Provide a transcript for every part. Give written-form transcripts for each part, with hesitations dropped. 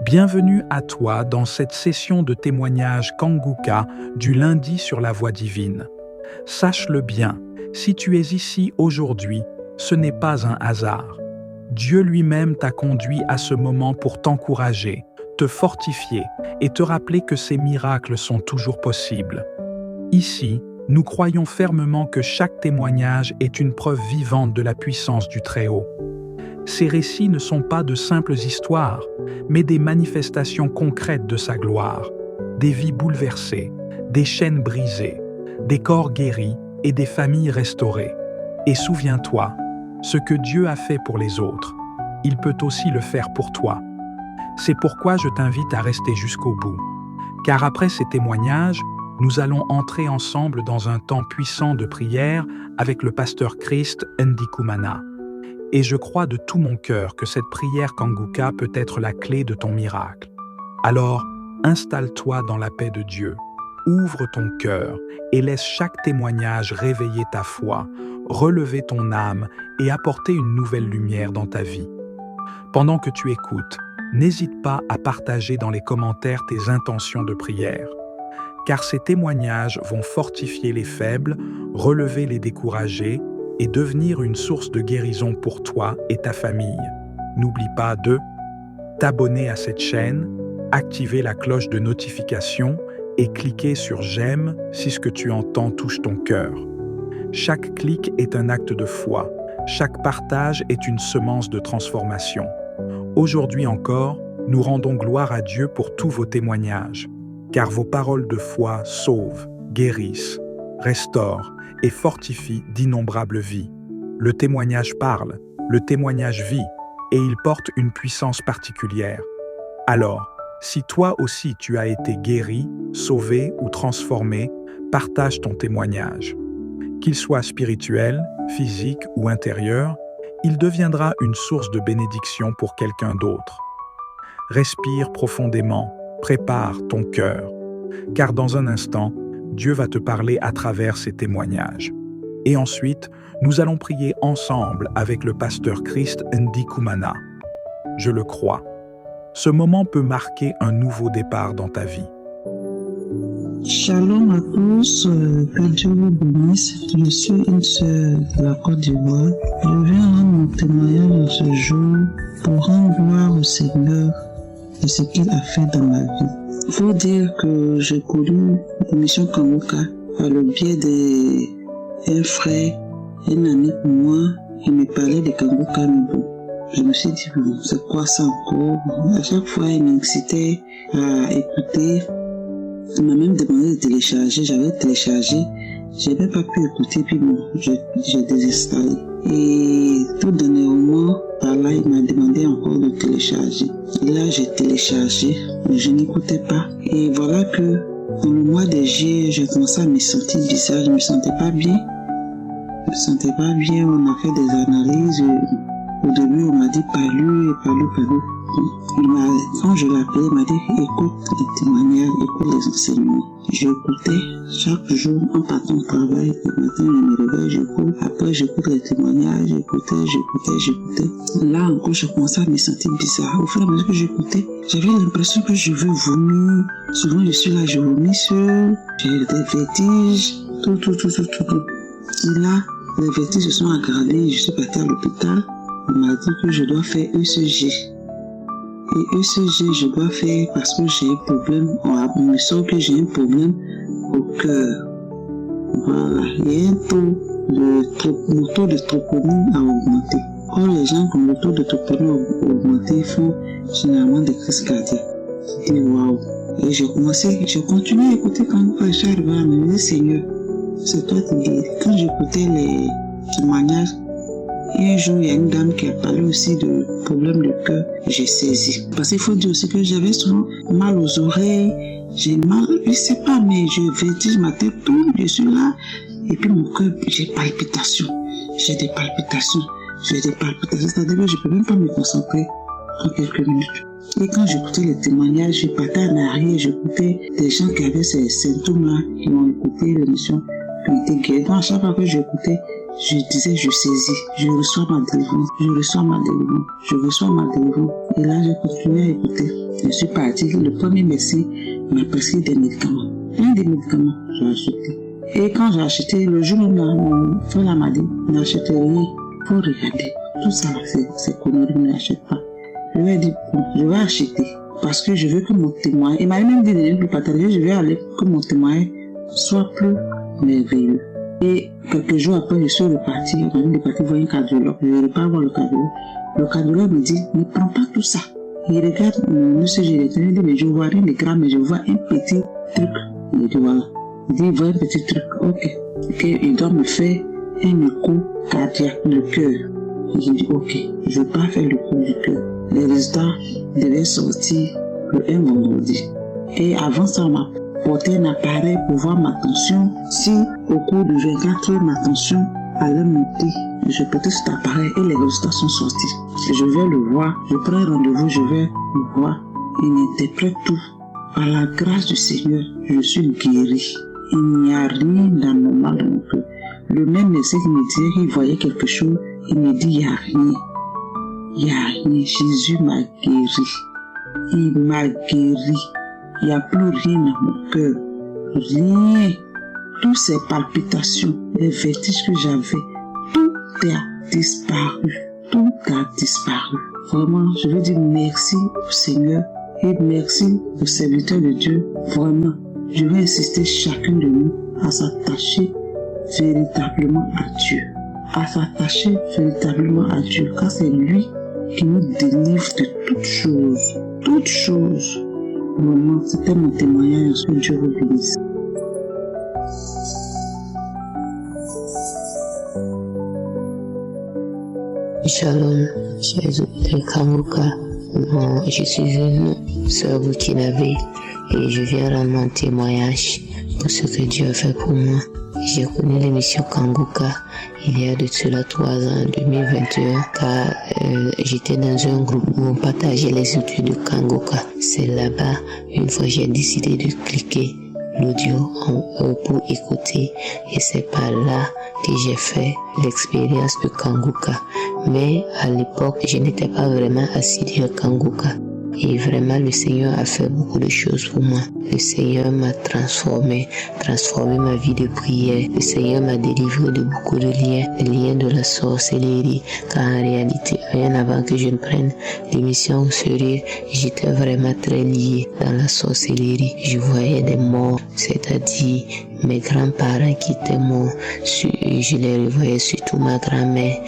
Bienvenue à toi dans cette session de témoignage Kanguka du lundi sur la voie divine. Sache-le bien, si tu es ici aujourd'hui, ce n'est pas un hasard. Dieu lui-même t'a conduit à ce moment pour t'encourager, te fortifier et te rappeler que ces miracles sont toujours possibles. Ici, nous croyons fermement que chaque témoignage est une preuve vivante de la puissance du Très-Haut. Ces récits ne sont pas de simples histoires, mais des manifestations concrètes de sa gloire, des vies bouleversées, des chaînes brisées, des corps guéris et des familles restaurées. Et souviens-toi, ce que Dieu a fait pour les autres, il peut aussi le faire pour toi. C'est pourquoi je t'invite à rester jusqu'au bout, car après ces témoignages, nous allons entrer ensemble dans un temps puissant de prière avec le pasteur Christ Ndikumana. Et je crois de tout mon cœur que cette prière Kanguka peut être la clé de ton miracle. Alors, installe-toi dans la paix de Dieu, ouvre ton cœur et laisse chaque témoignage réveiller ta foi, relever ton âme et apporter une nouvelle lumière dans ta vie. Pendant que tu écoutes, n'hésite pas à partager dans les commentaires tes intentions de prière, car ces témoignages vont fortifier les faibles, relever les découragés et devenir une source de guérison pour toi et ta famille. N'oublie pas de t'abonner à cette chaîne, activer la cloche de notification et cliquer sur « J'aime » si ce que tu entends touche ton cœur. Chaque clic est un acte de foi, chaque partage est une semence de transformation. Aujourd'hui encore, nous rendons gloire à Dieu pour tous vos témoignages, car vos paroles de foi sauvent, guérissent, restaurent et fortifient d'innombrables vies. Le témoignage parle, le témoignage vit, et il porte une puissance particulière. Alors, si toi aussi tu as été guéri, sauvé ou transformé, partage ton témoignage. Qu'il soit spirituel, physique ou intérieur, il deviendra une source de bénédiction pour quelqu'un d'autre. Respire profondément, prépare ton cœur, car dans un instant, Dieu va te parler à travers ces témoignages. Et ensuite, nous allons prier ensemble avec le pasteur Christ Ndikumana. Je le crois. Ce moment peut marquer un nouveau départ dans ta vie. Shalom à tous, que Dieu vous bénisse. Je suis une sœur de la Côte d'Ivoire. Je viens rendre mon témoignage ce jour pour rendre gloire au Seigneur de ce qu'il a fait dans ma vie. Il faut dire que j'ai connu l'émission Kanguka par le biais d'un frère, un ami pour moi, qui me parlait de Kanguka. Mais bon, je me suis dit, bon, c'est quoi ça encore? À chaque fois, il m'incitait à écouter. Il m'a même demandé de télécharger. J'avais téléchargé. Je n'avais pas pu écouter, puis bon, j'ai désinstallé. Et tout dernièrement, par là, il m'a demandé encore de télécharger. Et là, j'ai téléchargé, mais je n'écoutais pas. Et voilà que, dans le mois de juillet, j'ai commencé à me sentir bizarre. Je ne me sentais pas bien. Je ne me sentais pas bien. On a fait des analyses. Au début, on m'a dit palu. Quand je l'appelais, il m'a dit écoute les témoignages, écoute les enseignements. J'écoutais chaque jour en partant au travail. Le matin, je me réveille, j'écoute. Après, j'écoute les témoignages, j'écoutais. Là encore, je commençais à me sentir bizarre. Au fur et à mesure que j'écoutais, j'avais l'impression que je veux vomir. Souvent, je suis là, je vomis j'ai des vertiges, tout. Et là, les vertiges se sont aggravés. Je suis partie à l'hôpital. On m'a dit que je dois faire ECG. Et ECG, je dois faire parce que j'ai un problème. On me sent que j'ai un problème au cœur. Voilà. Il y a un le taux de troponine a augmenté. Quand les gens qui ont le taux de troponine a augmenté font généralement des crises cardiaques. Je dis waouh. Et j'ai continué à écouter quand je suis arrivé à me dire Seigneur, c'est toi qui guéris. Quand j'écoutais les témoignages, un jour, il y a une dame qui a parlé aussi de problèmes de cœur. J'ai saisi. Parce qu'il faut dire aussi que j'avais souvent mal aux oreilles. J'ai mal, je ne sais pas, mais je vertige, ma tête tourne, je suis là. Et puis mon cœur, j'ai des palpitations. C'est-à-dire que je ne peux même pas me concentrer en quelques minutes. Et quand j'écoutais les témoignages, je partais en arrière, j'écoutais des gens qui avaient ces symptômes-là, qui ont écouté l'émission qui était guéri. Donc à chaque fois que j'écoutais, je disais, je saisis, je reçois ma délivrance, je reçois ma délivrance, je reçois ma délivrance. Et là, j'ai continué à écouter. Je suis partie. Le premier médecin m'a prescrit des médicaments. Un des médicaments, j'ai acheté. Et quand j'ai acheté, le jour où mon frère m'a dit, n'achète rien, faut regarder. Tout ça, c'est conneries, ne l'achète pas. Je lui ai dit, bon, je vais acheter. Parce que je veux que mon témoignage, il m'a même dit de ne plus partager, je vais aller que mon témoignage soit plus merveilleux. Et quelques jours après, je suis reparti, on est reparti voir un cardiologue. Je ne vais pas voir le cardiologue. Le cardiologue me dit, ne prends pas tout ça. Il regarde mon ECG, il dit, mais je vois rien de grave, mais je vois un petit truc. Il dit, voilà. Il dit, il voit un petit truc, ok. Il doit me faire un écho cardiaque, le cœur. J'ai dit, ok, je ne vais pas faire le coup du cœur. Les résultats devaient sortir le 1 vendredi. Et avant ça, on m'a porté un appareil pour voir ma tension. Si au cours de 24 heures, ma tension allait monter, je portais cet appareil et les résultats sont sortis. Je vais le voir, je prends un rendez-vous, je vais le voir. Il interprète tout. Par la grâce du Seigneur, je suis guéri. Il n'y a rien d'anormal dans mon cœur. Le même médecin qui me disait qu'il voyait quelque chose, il me dit, il n'y a rien. Il n'y a rien. Jésus m'a guéri. Il m'a guéri. Il n'y a plus rien dans mon cœur. Rien. Toutes ces palpitations, les vertiges que j'avais, tout a disparu. Tout a disparu. Vraiment, je veux dire merci au Seigneur et merci aux serviteurs de Dieu. Vraiment, je veux insister chacun de nous à s'attacher véritablement à Dieu. À s'attacher véritablement à Dieu, car c'est lui qui nous délivre de toutes choses. Toutes choses. Vraiment, c'était mon témoignage. Que Dieu vous bénisse. Shalom, chers auditeurs Kanguka. Je suis une sœur burkinabé et je viens rendre mon témoignage pour ce que Dieu a fait pour moi. J'ai connu l'émission Kanguka il y a de cela 3 ans, 2021, car j'étais dans un groupe où on partageait les études de Kanguka. C'est là-bas, une fois j'ai décidé de cliquer l'audio pour écouter et c'est par là que j'ai fait l'expérience de Kanguka. Mais à l'époque, je n'étais pas vraiment assidu à Kanguka. Et vraiment, le Seigneur a fait beaucoup de choses pour moi. Le Seigneur m'a transformé ma vie de prière. Le Seigneur m'a délivré de beaucoup de liens de la sorcellerie. Car en réalité, rien avant que je ne prenne l'émission au sérieux, j'étais vraiment très lié dans la sorcellerie. Je voyais des morts, c'est-à-dire mes grands-parents qui étaient morts. Je les revoyais, surtout ma grand-mère.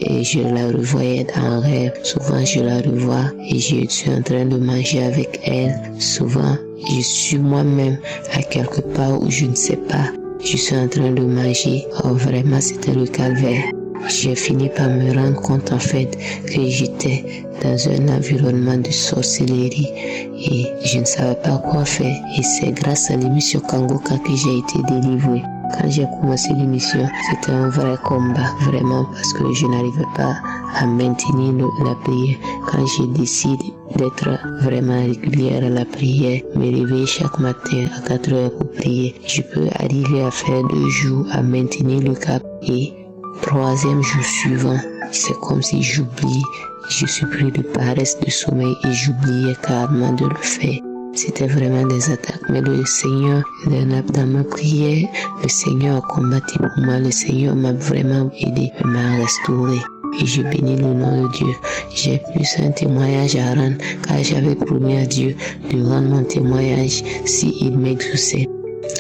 Et je la revoyais en rêve. Souvent je la revois et je suis en train de manger avec elle. Souvent je suis moi-même à quelque part où je ne sais pas. Je suis en train de manger. Oh, vraiment c'était le calvaire. J'ai fini par me rendre compte en fait que j'étais dans un environnement de sorcellerie et je ne savais pas quoi faire. Et c'est grâce à l'émission Kanguka que j'ai été délivré. Quand j'ai commencé l'émission, c'était un vrai combat, vraiment, parce que je n'arrivais pas à maintenir la prière. Quand j'ai décidé d'être vraiment régulière à la prière, me réveiller chaque matin à 4 heures pour prier, je peux arriver à faire 2 jours à maintenir le cap. Et 3e jour suivant, c'est comme si j'oublie, je suis pris de paresse, de sommeil et j'oubliais carrément de le faire. C'était vraiment des attaques, mais le Seigneur, dans ma prière, le Seigneur a combattu pour moi, le Seigneur m'a vraiment aidé, m'a restauré. Et je bénis le nom de Dieu. J'ai plus un témoignage à rendre, car j'avais promis à Dieu de rendre mon témoignage s'il m'exauçait.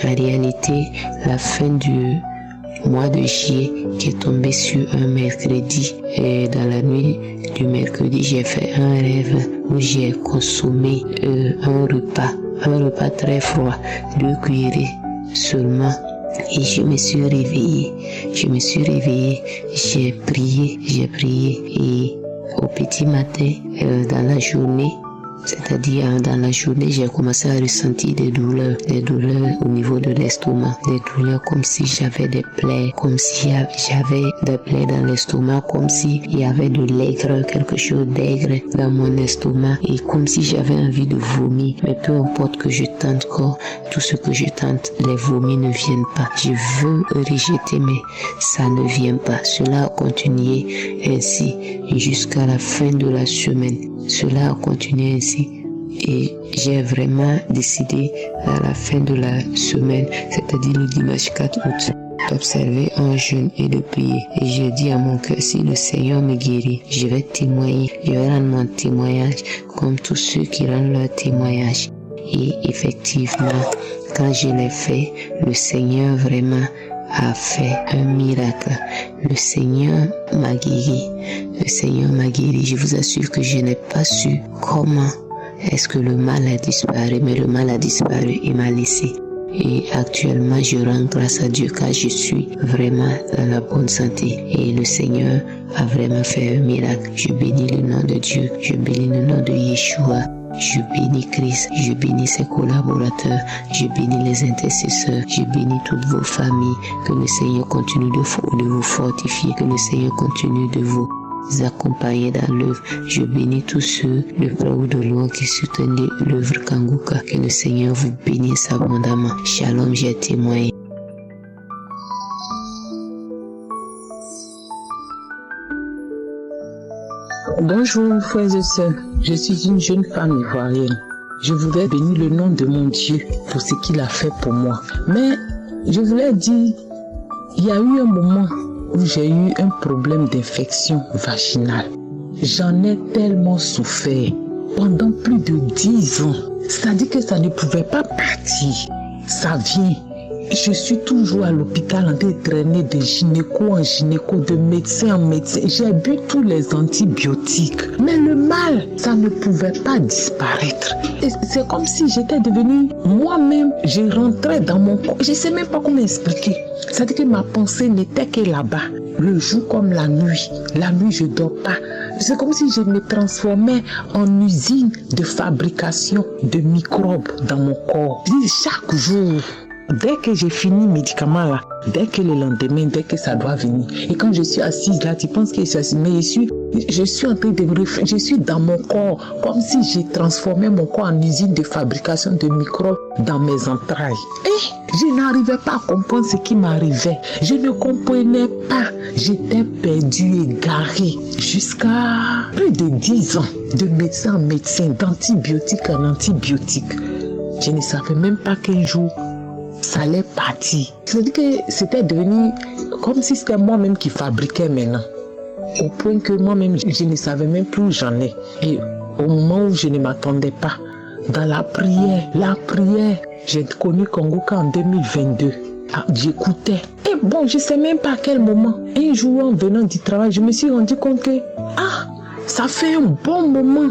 En réalité, la fin du mois de juillet qui est tombé sur un mercredi, et dans la nuit du mercredi, j'ai fait un rêve où j'ai consommé un repas très froid, 2 cuillerées seulement. Et je me suis réveillé, j'ai prié et au petit matin, dans la journée, C'est-à-dire, dans la journée, j'ai commencé à ressentir des douleurs au niveau de l'estomac, des douleurs comme si j'avais des plaies, comme si j'avais des plaies dans l'estomac, comme si il y avait de l'aigre, quelque chose d'aigre dans mon estomac, et comme si j'avais envie de vomir. Mais peu importe que je tente quoi, tout ce que je tente, les vomis ne viennent pas. Je veux rejeter, mais ça ne vient pas. Cela a continué ainsi jusqu'à la fin de la semaine. Cela a continué ainsi. Et j'ai vraiment décidé à la fin de la semaine, c'est-à-dire le dimanche 4 août, d'observer un jeûne et de prier. Et j'ai dit à mon cœur, si le Seigneur me guérit, je vais témoigner, je vais rendre mon témoignage comme tous ceux qui rendent leur témoignage. Et effectivement, quand je l'ai fait, le Seigneur vraiment a fait un miracle. Le Seigneur m'a guéri. Le Seigneur m'a guéri. Je vous assure que je n'ai pas su comment est-ce que le mal a disparu, mais le mal a disparu et m'a laissé. Et actuellement, je rends grâce à Dieu car je suis vraiment dans la bonne santé. Et le Seigneur a vraiment fait un miracle. Je bénis le nom de Dieu. Je bénis le nom de Yeshua. Je bénis Christ, je bénis ses collaborateurs, je bénis les intercesseurs, je bénis toutes vos familles. Que le Seigneur continue de vous fortifier, que le Seigneur continue de vous accompagner dans l'œuvre. Je bénis tous ceux de près ou de loin qui soutiennent l'œuvre Kanguka. Que le Seigneur vous bénisse abondamment. Shalom, j'ai témoigné. Bonjour frères et sœurs, je suis une jeune femme ivoirienne. Je voudrais bénir le nom de mon Dieu pour ce qu'il a fait pour moi. Mais je voulais dire, il y a eu un moment où j'ai eu un problème d'infection vaginale. J'en ai tellement souffert pendant plus de 10 ans. C'est-à-dire que ça ne pouvait pas partir. Ça vient. Je suis toujours à l'hôpital en train de traîner de gynéco en gynéco, de médecin en médecin. J'ai bu tous les antibiotiques. Mais le mal, ça ne pouvait pas disparaître. Et c'est comme si j'étais devenue moi-même. Je rentrais dans mon corps. Je ne sais même pas comment expliquer. C'est-à-dire que ma pensée n'était que là-bas. Le jour comme la nuit. La nuit, je ne dors pas. C'est comme si je me transformais en usine de fabrication de microbes dans mon corps. Chaque jour. Dès que j'ai fini le médicament là, dès que le lendemain, dès que ça doit venir. Et quand je suis assise là, tu penses que je suis assise, mais je suis en train de me réfléchir, je suis dans mon corps, comme si j'ai transformé mon corps en usine de fabrication de microbes dans mes entrailles. Et je n'arrivais pas à comprendre ce qui m'arrivait. Je ne comprenais pas. J'étais perdue, égarée, jusqu'à plus de 10 ans, de médecin en médecin, d'antibiotique en antibiotique. Je ne savais même pas qu'un jour, ça allait partir. C'est-à-dire que c'était devenu comme si c'était moi-même qui fabriquais maintenant. Au point que moi-même, je ne savais même plus où j'en ai. Et au moment où je ne m'attendais pas, dans la prière, j'ai connu Kanguka en 2022. J'écoutais. Et bon, je ne sais même pas à quel moment. Un jour, en venant du travail, je me suis rendu compte que, ça fait un bon moment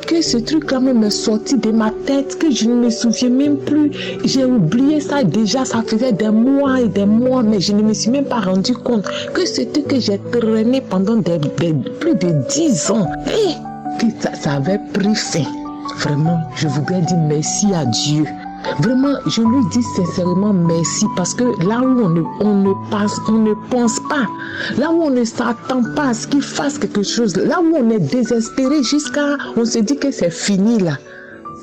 que ce truc-là même est sorti de ma tête, que je ne me souviens même plus. J'ai oublié ça déjà, ça faisait des mois et des mois, mais je ne me suis même pas rendu compte que ce truc que j'ai traîné pendant plus de 10 ans, et que ça avait pris fin. Vraiment, je voudrais dire merci à Dieu. Vraiment, je lui dis sincèrement merci parce que là où on ne pense pas, là où on ne s'attend pas à ce qu'il fasse quelque chose, là où on est désespéré jusqu'à, on se dit que c'est fini là.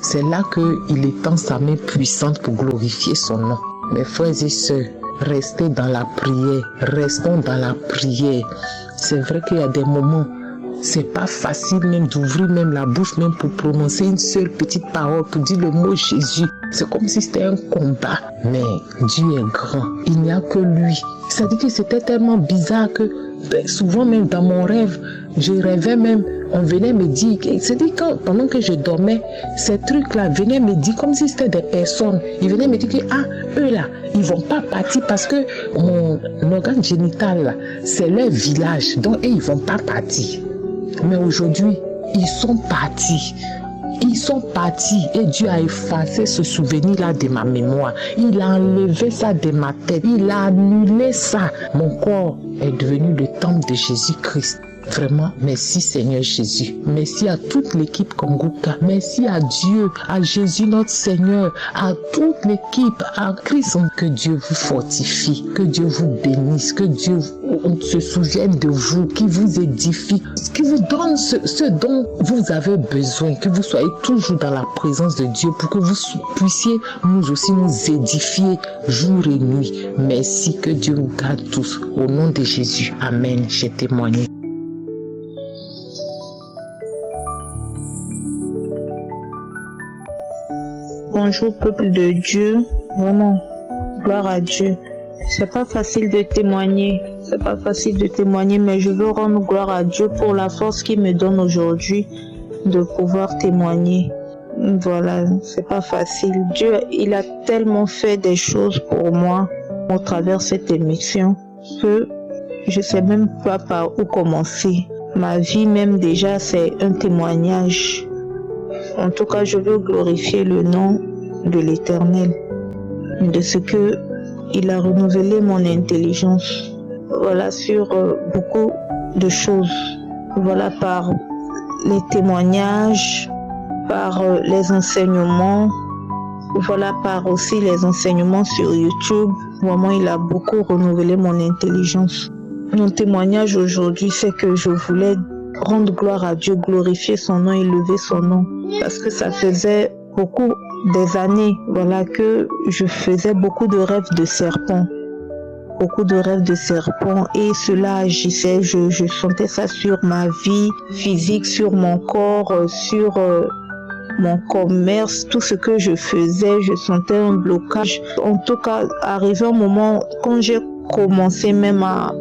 C'est là qu'il étend sa main puissante pour glorifier son nom. Mes frères et sœurs, restez dans la prière, restons dans la prière. C'est vrai qu'il y a des moments, c'est pas facile même d'ouvrir même la bouche même pour prononcer une seule petite parole, pour dire le mot Jésus. C'est comme si c'était un combat. Mais Dieu est grand. Il n'y a que lui. C'est-à-dire que c'était tellement bizarre que souvent même dans mon rêve, je rêvais même, on venait me dire, c'est-à-dire que pendant que je dormais, ces trucs-là venaient me dire comme si c'était des personnes. Ils venaient me dire que, eux là, ils vont pas partir parce que mon organe génital là, c'est leur village. Donc, ils vont pas partir. Mais aujourd'hui, ils sont partis. Ils sont partis et Dieu a effacé ce souvenir-là de ma mémoire. Il a enlevé ça de ma tête. Il a annulé ça. Mon corps est devenu le temple de Jésus-Christ. Vraiment, merci Seigneur Jésus. Merci à toute l'équipe Kongoka. Merci à Dieu, à Jésus notre Seigneur, à toute l'équipe, à Christ. Que Dieu vous fortifie, que Dieu vous bénisse, que Dieu se souvienne de vous, qui vous édifie, qui vous donne ce dont vous avez besoin, que vous soyez toujours dans la présence de Dieu pour que vous puissiez nous aussi nous édifier jour et nuit. Merci, que Dieu nous garde tous. Au nom de Jésus. Amen. J'ai témoigné. Bonjour peuple de Dieu, vraiment, gloire à Dieu. C'est pas facile de témoigner, mais je veux rendre gloire à Dieu pour la force qu'il me donne aujourd'hui de pouvoir témoigner. Voilà, c'est pas facile. Dieu, il a tellement fait des choses pour moi au travers de cette émission que je sais même pas par où commencer. Ma vie même déjà, c'est un témoignage. En tout cas, je veux glorifier le nom de l'Éternel, de ce que il a renouvelé mon intelligence. Voilà, sur beaucoup de choses. Voilà, par les témoignages, par les enseignements. Voilà, par aussi les enseignements sur YouTube. Vraiment, il a beaucoup renouvelé mon intelligence. Mon témoignage aujourd'hui, c'est que je voulais rendre gloire à Dieu, glorifier son nom, élever son nom. Parce que ça faisait beaucoup des années, voilà, que je faisais beaucoup de rêves de serpents. Et cela agissait, je sentais ça sur ma vie physique, sur mon corps, sur mon commerce, tout ce que je faisais, je sentais un blocage. En tout cas, arrivé un moment, quand j'ai commencé même à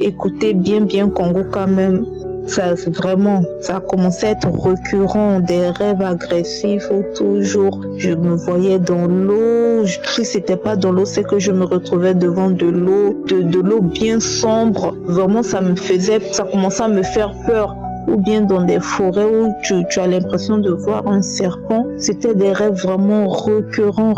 écouter bien Kongoka même, ça a commencé à être récurrent, des rêves agressifs où toujours je me voyais dans l'eau. Si c'était pas dans l'eau, c'est que je me retrouvais devant de l'eau bien sombre. Vraiment, ça commençait à me faire peur. Ou bien dans des forêts où tu as l'impression de voir un serpent. C'était des rêves vraiment récurrents.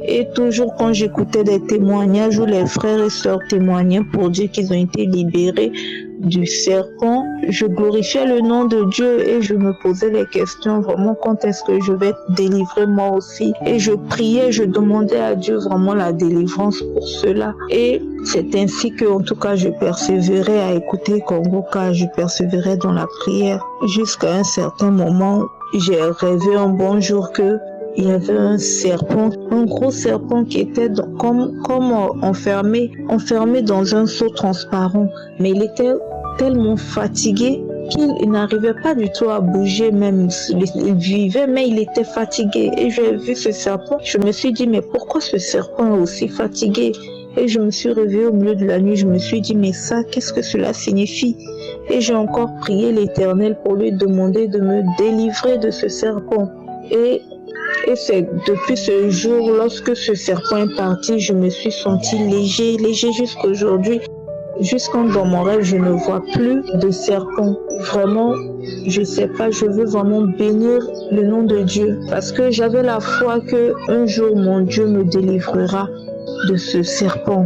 Et toujours quand j'écoutais des témoignages où les frères et sœurs témoignaient pour dire qu'ils ont été libérés du serpent, je glorifiais le nom de Dieu et je me posais les questions vraiment, quand est-ce que je vais être délivrée moi aussi. Et je priais, je demandais à Dieu vraiment la délivrance pour cela. Et c'est ainsi que, en tout cas, je persévérais à écouter Kongoka, je persévérais dans la prière. Jusqu'à un certain moment, j'ai rêvé un bon jour que il y avait un serpent, un gros serpent qui était comme enfermé dans un seau transparent. Mais il était tellement fatigué qu'il n'arrivait pas du tout à bouger même. Il vivait, mais il était fatigué. Et j'ai vu ce serpent, je me suis dit, mais pourquoi ce serpent est aussi fatigué? Et je me suis réveillée au milieu de la nuit, je me suis dit, mais ça, qu'est-ce que cela signifie? Et j'ai encore prié l'Éternel pour lui demander de me délivrer de ce serpent. Et c'est depuis ce jour, lorsque ce serpent est parti, je me suis sentie léger jusqu'à aujourd'hui. Jusqu'à dans mon rêve, je ne vois plus de serpent. Vraiment, je sais pas, je veux vraiment bénir le nom de Dieu. Parce que j'avais la foi que un jour mon Dieu me délivrera de ce serpent.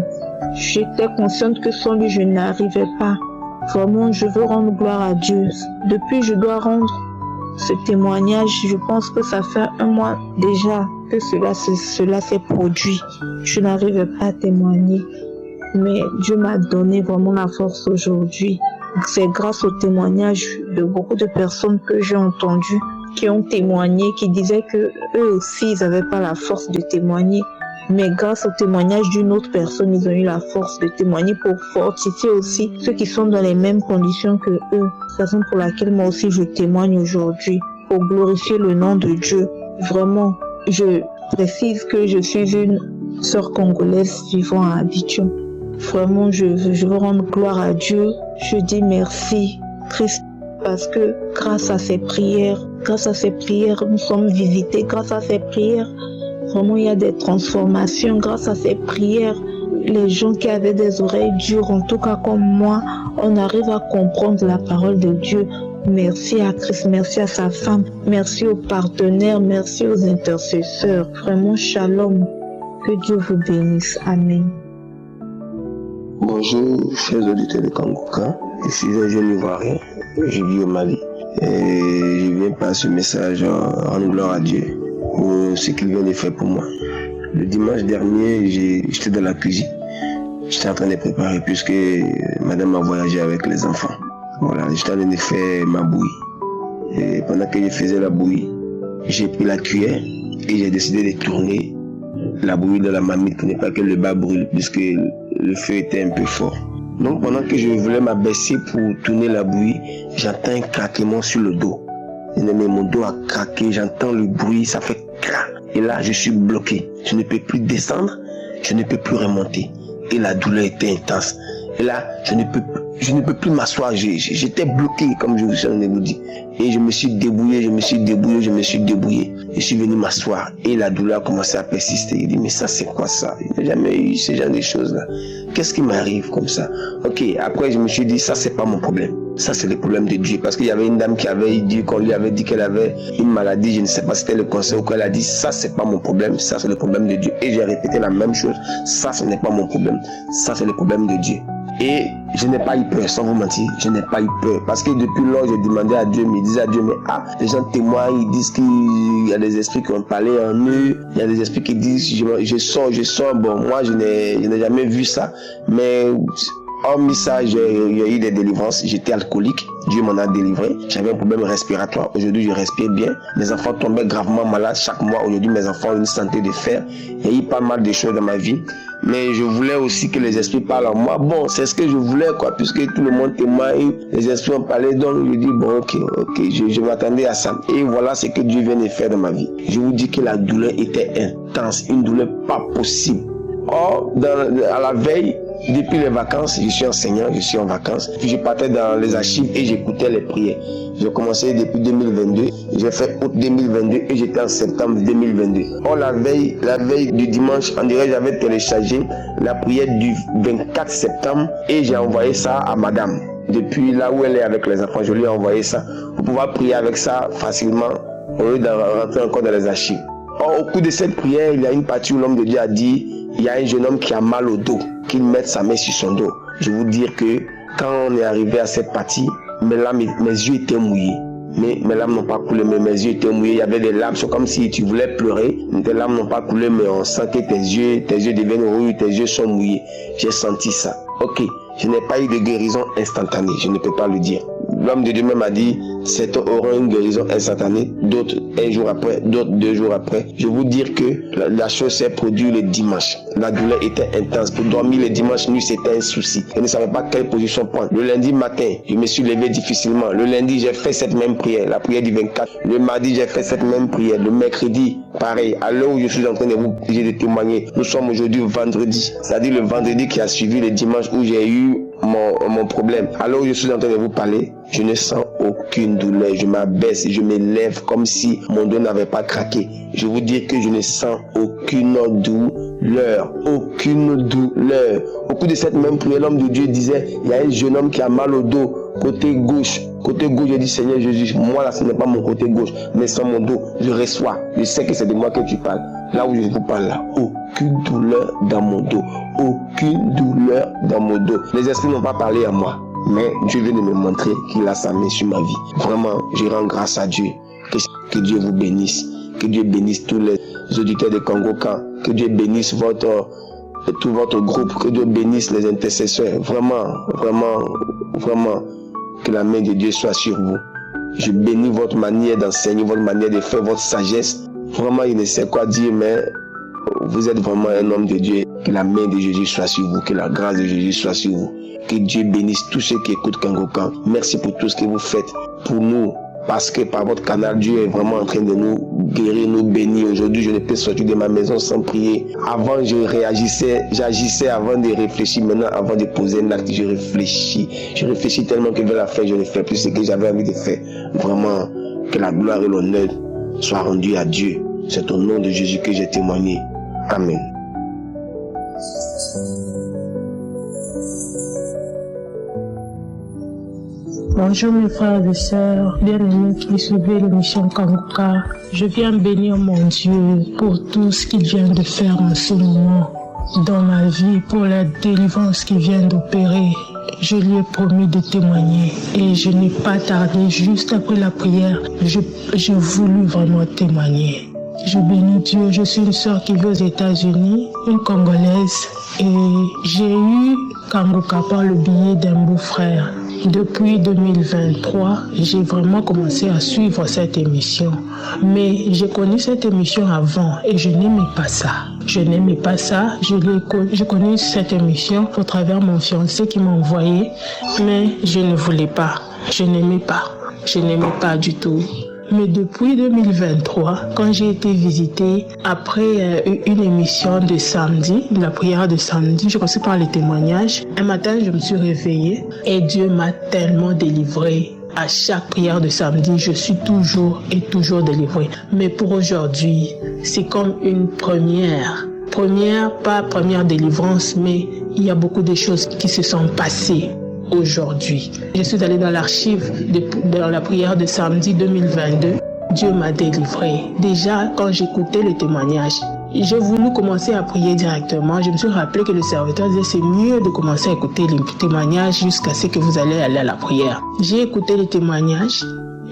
J'étais consciente que sans lui, je n'arrivais pas. Vraiment, je veux rendre gloire à Dieu. Depuis, je dois rendre ce témoignage. Je pense que ça fait 1 mois déjà que cela s'est produit. Je n'arrivais pas à témoigner. Mais Dieu m'a donné vraiment la force aujourd'hui. C'est grâce au témoignage de beaucoup de personnes que j'ai entendues, qui ont témoigné, qui disaient que eux aussi, ils n'avaient pas la force de témoigner. Mais grâce au témoignage d'une autre personne, ils ont eu la force de témoigner pour fortifier aussi ceux qui sont dans les mêmes conditions que eux. C'est la raison pour laquelle moi aussi je témoigne aujourd'hui, pour glorifier le nom de Dieu. Vraiment, je précise que je suis une sœur congolaise vivant à Abidjan. Vraiment, je veux rendre gloire à Dieu. Je dis merci, Christ, parce que grâce à ces prières, nous sommes visités. Grâce à ces prières, vraiment, il y a des transformations. Grâce à ces prières, les gens qui avaient des oreilles dures, en tout cas comme moi, on arrive à comprendre la parole de Dieu. Merci à Christ, merci à sa femme, merci aux partenaires, merci aux intercesseurs. Vraiment, shalom. Que Dieu vous bénisse. Amen. Bonjour, chers auditeurs de Kongoka. Je suis un jeune Ivoirien, je vis au Mali. Et je viens par ce message en gloire à Dieu pour ce qu'il vient de faire pour moi. Le dimanche dernier, j'étais dans la cuisine. J'étais en train de préparer puisque madame a voyagé avec les enfants. Voilà, j'étais en train de faire ma bouillie. Et pendant que je faisais la bouillie, j'ai pris la cuillère et j'ai décidé de tourner la bouillie dans la marmite pour ne pas que le bas brûle puisque le feu était un peu fort. Donc pendant que je voulais m'abaisser pour tourner la bouillie, j'entends un craquement sur le dos. Mon dos a craqué, j'entends le bruit, ça fait crac. Et là, je suis bloqué. Je ne peux plus descendre, je ne peux plus remonter. Et la douleur était intense. Et là, je ne peux plus m'asseoir. J'étais bloqué, comme je vous ai dit. Et je me suis débrouillé. Je suis venu m'asseoir. Et la douleur a commencé à persister. Il dit, mais ça, c'est quoi ça? Je n'ai jamais eu ce genre de choses-là. Qu'est-ce qui m'arrive comme ça? Ok, après, je me suis dit, ça, c'est pas mon problème. Ça, c'est le problème de Dieu. Parce qu'il y avait une dame qui avait dit, qu'on lui avait dit qu'elle avait une maladie. Je ne sais pas si c'était le cancer ou quoi. Elle a dit, ça, c'est pas mon problème. Ça, c'est le problème de Dieu. Et j'ai répété la même chose. Ça, ce n'est pas mon problème. Ça, c'est le problème de Dieu. Et je n'ai pas eu peur, sans vous mentir, je n'ai pas eu peur. Parce que depuis lors, j'ai demandé à Dieu, me disais à Dieu, mais les gens témoignent, ils disent qu'il y a des esprits qui ont parlé en eux, il y a des esprits qui disent, je sors, bon, moi je n'ai jamais vu ça, mais hormis ça, j'ai eu des délivrances, j'étais alcoolique, Dieu m'en a délivré, j'avais un problème respiratoire, aujourd'hui je respire bien, mes enfants tombaient gravement malades chaque mois, aujourd'hui mes enfants ont une santé de fer, il y a eu pas mal de choses dans ma vie. Mais je voulais aussi que les esprits parlent en moi. Bon, c'est ce que je voulais, quoi, puisque tout le monde témoigne, les esprits ont parlé, donc je dis, bon, ok, je m'attendais à ça. Et voilà ce que Dieu vient de faire dans ma vie. Je vous dis que la douleur était intense, une douleur pas possible. Or, à la veille, depuis les vacances, je suis enseignant, je suis en vacances, puis je partais dans les archives et j'écoutais les prières. J'ai commencé depuis 2022, j'ai fait août 2022 et j'étais en septembre 2022. Or, la veille du dimanche, on dirait que j'avais téléchargé la prière du 24 septembre et j'ai envoyé ça à madame. Depuis là où elle est avec les enfants, je lui ai envoyé ça pour pouvoir prier avec ça facilement au lieu de rentrer encore dans les archives. Or, au cours de cette prière, il y a une partie où l'homme de Dieu a dit, il y a un jeune homme qui a mal au dos, qu'il mette sa main sur son dos. Je vous dire que quand on est arrivé à cette partie, mes yeux étaient mouillés. Mais mes larmes n'ont pas coulé, mais mes yeux étaient mouillés. Il y avait des larmes, c'est comme si tu voulais pleurer. Tes larmes n'ont pas coulé, mais on sent que tes yeux deviennent rouges, tes yeux sont mouillés. J'ai senti ça. Ok, je n'ai pas eu de guérison instantanée, je ne peux pas le dire. L'homme de Dieu même a dit, certains auront une guérison instantanée, d'autres un jour après, d'autres 2 jours après. Je vous dire que la chose s'est produite le dimanche. La douleur était intense. Pour dormir le dimanche nuit, c'était un souci. Je ne savais pas quelle position prendre. Le lundi matin, je me suis levé difficilement. Le lundi, j'ai fait cette même prière, la prière du 24. Le mardi, j'ai fait cette même prière. Le mercredi, pareil. À l'heure où je suis en train de vous témoigner, nous sommes aujourd'hui vendredi. C'est-à-dire le vendredi qui a suivi le dimanche où j'ai eu mon problème. Alors je suis en train de vous parler, je ne sens aucune douleur, je m'abaisse, je me lève comme si mon dos n'avait pas craqué. Je vous dis que je ne sens aucune douleur, Au cours de cette même prière, l'homme de Dieu disait, il y a un jeune homme qui a mal au dos, côté gauche, j'ai dit, Seigneur Jésus, moi là ce n'est pas mon côté gauche, mais sur mon dos, je reçois, je sais que c'est de moi que tu parles. Là où je vous parle là, aucune douleur dans mon dos, Les esprits n'ont pas parlé à moi, mais Dieu vient de me montrer qu'il a sa main sur ma vie. Vraiment, je rends grâce à Dieu. Que Dieu vous bénisse, que Dieu bénisse tous les auditeurs de Congo-Can, que Dieu bénisse tout votre groupe, que Dieu bénisse les intercesseurs. Vraiment, que la main de Dieu soit sur vous. Je bénis votre manière d'enseigner, votre manière de faire, votre sagesse. Vraiment, il ne sait quoi dire, mais vous êtes vraiment un homme de Dieu. Que la main de Jésus soit sur vous, que la grâce de Jésus soit sur vous. Que Dieu bénisse tous ceux qui écoutent Congo-Can. Merci pour tout ce que vous faites pour nous. Parce que par votre canal, Dieu est vraiment en train de nous guérir, nous bénir. Aujourd'hui, je ne peux sortir de ma maison sans prier. Avant, j'agissais avant de réfléchir. Maintenant, avant de poser un acte, je réfléchis. Je réfléchis tellement que vers la fin, je ne fais plus ce que j'avais envie de faire. Vraiment, que la gloire et l'honneur soient rendus à Dieu. C'est au nom de Jésus que j'ai témoigné. Amen. Bonjour mes frères et sœurs, bien-aimés qui suivez l'émission Congo-Can. Je viens bénir mon Dieu pour tout ce qu'il vient de faire en ce moment dans ma vie, pour la délivrance qu'il vient d'opérer. je lui ai promis de témoigner et je n'ai pas tardé. Juste après la prière, j'ai voulu vraiment témoigner. Je bénis Dieu, je suis une sœur qui vit aux États-Unis, une Congolaise, et j'ai eu Kanguka par le biais d'un beau-frère. Depuis 2023, j'ai vraiment commencé à suivre cette émission. Mais j'ai connu cette émission avant et je n'aimais pas ça. J'ai connu cette émission au travers de mon fiancé qui m'a envoyé, mais je ne voulais pas. Je n'aimais pas du tout. Mais depuis 2023, quand j'ai été visitée, après une émission de samedi, la prière de samedi, je commençais par les témoignages. Un matin, je me suis réveillée et Dieu m'a tellement délivrée. À chaque prière de samedi, je suis toujours délivrée. Mais pour aujourd'hui, c'est comme une première. Pas première délivrance, mais il y a beaucoup de choses qui se sont passées aujourd'hui. Je suis allée dans l'archive dans la prière de samedi 2022. Dieu m'a délivré. Déjà, quand j'écoutais le témoignage, j'ai voulu commencer à prier directement. Je me suis rappelé que le serviteur disait c'est mieux de commencer à écouter les témoignages jusqu'à ce que vous allez aller à la prière. J'ai écouté les témoignages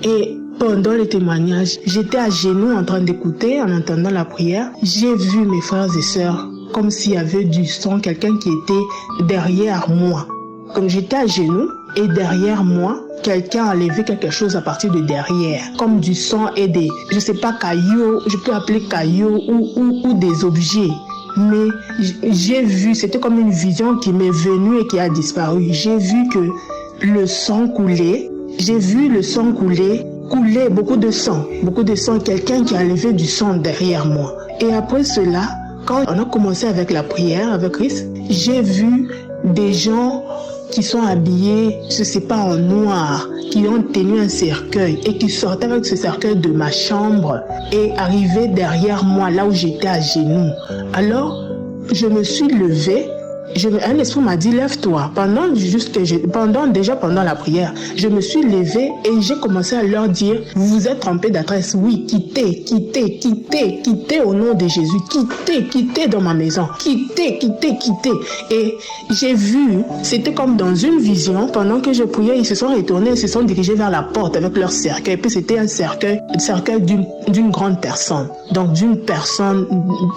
et pendant les témoignages, j'étais à genoux en train d'écouter, en entendant la prière. J'ai vu mes frères et sœurs comme s'il y avait du sang, quelqu'un qui était derrière moi. Comme j'étais à genoux et derrière moi, quelqu'un a levé quelque chose à partir de derrière, comme du sang et des, je sais pas, cailloux, je peux appeler cailloux ou des objets. Mais j'ai vu, c'était comme une vision qui m'est venue et qui a disparu. J'ai vu que le sang coulait, coulait beaucoup de sang, quelqu'un qui a levé du sang derrière moi. Et après cela, quand on a commencé avec la prière, avec Christ, j'ai vu des gens qui sont habillés, je sais pas, en noir, qui ont tenu un cercueil et qui sortaient avec ce cercueil de ma chambre et arrivaient derrière moi, là où j'étais à genoux. Alors, je me suis levée. Un esprit m'a dit lève-toi. Pendant la prière, je me suis levée et j'ai commencé à leur dire vous vous êtes trompés d'adresse. Oui, quittez au nom de Jésus. Quittez dans ma maison. Quittez. Et j'ai vu, c'était comme dans une vision. Pendant que je priais, ils se sont retournés, ils se sont dirigés vers la porte avec leur cercueil. Et puis c'était un cercueil d'une grande personne. Donc d'une personne,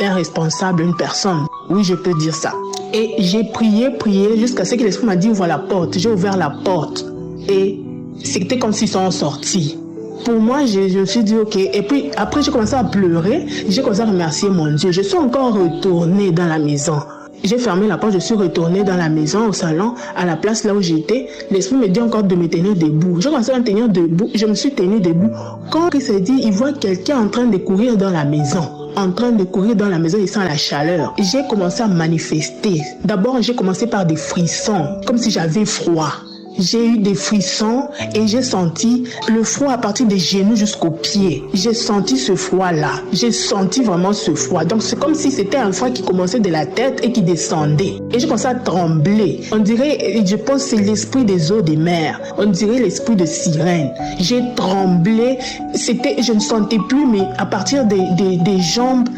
d'un responsable, une personne. Oui, je peux dire ça. Et j'ai prié jusqu'à ce que l'esprit m'a dit ouvre la porte. J'ai ouvert la porte et c'était comme s'ils sont sortis. Pour moi, je me suis dit ok. Et puis après j'ai commencé à pleurer. J'ai commencé à remercier mon Dieu. Je suis encore retournée dans la maison. J'ai fermé la porte, je suis retournée dans la maison, au salon, à la place là où j'étais. L'esprit me dit encore de me tenir debout. J'ai commencé à me tenir debout. Je me suis tenue debout. Quand il s'est dit, il voit quelqu'un en train de courir dans la maison. Il sent la chaleur. J'ai commencé à manifester. D'abord, j'ai commencé par des frissons, comme si j'avais froid. J'ai eu des frissons et j'ai senti le froid à partir des genoux jusqu'aux pieds. J'ai senti ce froid-là. J'ai senti vraiment ce froid. Donc, c'est comme si c'était un froid qui commençait de la tête et qui descendait. Et j'ai commencé à trembler. On dirait, je pense que c'est l'esprit des eaux des mers. On dirait l'esprit de sirène. J'ai tremblé. Je ne sentais plus, mais à partir des jambes,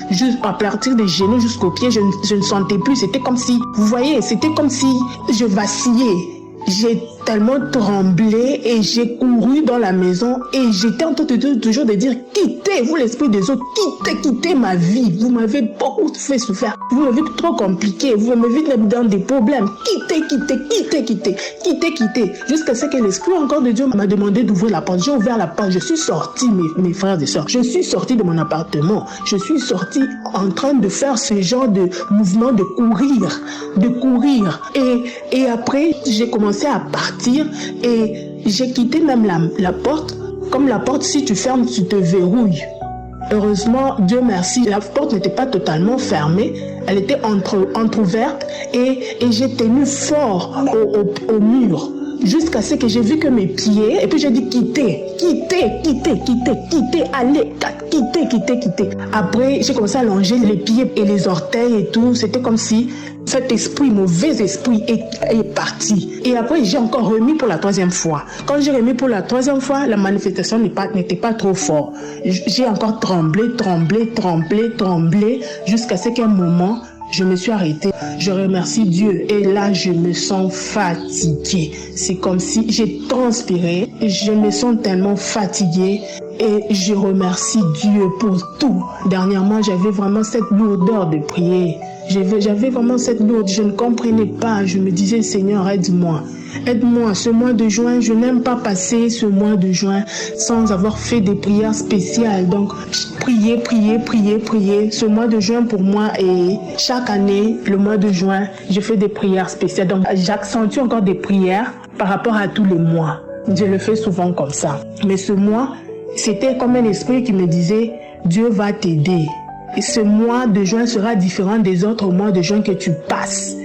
à partir des genoux jusqu'aux pieds, je ne sentais plus. C'était comme si, vous voyez, c'était comme si je vacillais. J'ai tellement tremblé et j'ai couru dans la maison et j'étais en train toujours de dire quittez vous l'esprit des autres, quittez ma vie, vous m'avez beaucoup fait souffrir, vous m'avez trop compliqué, vous m'avez mis dans des problèmes, quittez jusqu'à ce que l'esprit encore de Dieu m'a demandé d'ouvrir la porte. J'ai ouvert la porte, je suis sortie, mes frères et sœurs, je suis sortie de mon appartement, je suis sortie en train de faire ce genre de mouvement de courir et après j'ai commencé à partir et j'ai quitté même la porte. Comme la porte, si tu fermes, tu te verrouilles. Heureusement, Dieu merci, la porte n'était pas totalement fermée, elle était entrouverte et j'ai tenu fort au mur. Jusqu'à ce que j'ai vu que mes pieds, et puis j'ai dit quittez, allez, quittez. Après, j'ai commencé à longer les pieds et les orteils et tout. C'était comme si cet mauvais esprit est parti. Et après, j'ai encore remis pour la troisième fois. Quand j'ai remis pour la troisième fois, la manifestation n'était pas trop forte. J'ai encore tremblé, jusqu'à ce qu'à un moment, Je me suis arrêtée. Je remercie Dieu. Et là, je me sens fatiguée. C'est comme si j'ai transpiré. Je me sens tellement fatiguée. Et je remercie Dieu pour tout. Dernièrement, j'avais vraiment cette lourdeur de prier. J'avais vraiment cette lourdeur. Je ne comprenais pas. Je me disais, Seigneur, aide-moi. Aide-moi. Ce mois de juin, je n'aime pas passer ce mois de juin sans avoir fait des prières spéciales. Donc, prier. Ce mois de juin pour moi, et chaque année, le mois de juin, je fais des prières spéciales. Donc, j'accentue encore des prières par rapport à tous les mois. Je le fais souvent comme ça. Mais ce mois, c'était comme un esprit qui me disait, Dieu va t'aider. Et ce mois de juin sera différent des autres mois de juin que tu passes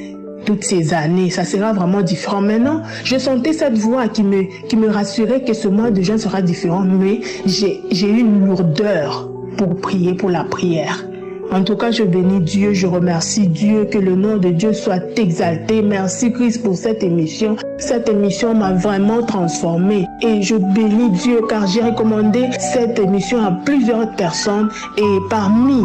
toutes ces années. Ça sera vraiment différent. Maintenant, je sentais cette voix qui me rassurait que ce mois de juin sera différent. Mais j'ai eu une lourdeur pour prier, pour la prière. En tout cas, je bénis Dieu, je remercie Dieu, que le nom de Dieu soit exalté. Merci Christ pour cette émission. Cette émission m'a vraiment transformée et je bénis Dieu car j'ai recommandé cette émission à plusieurs personnes et parmi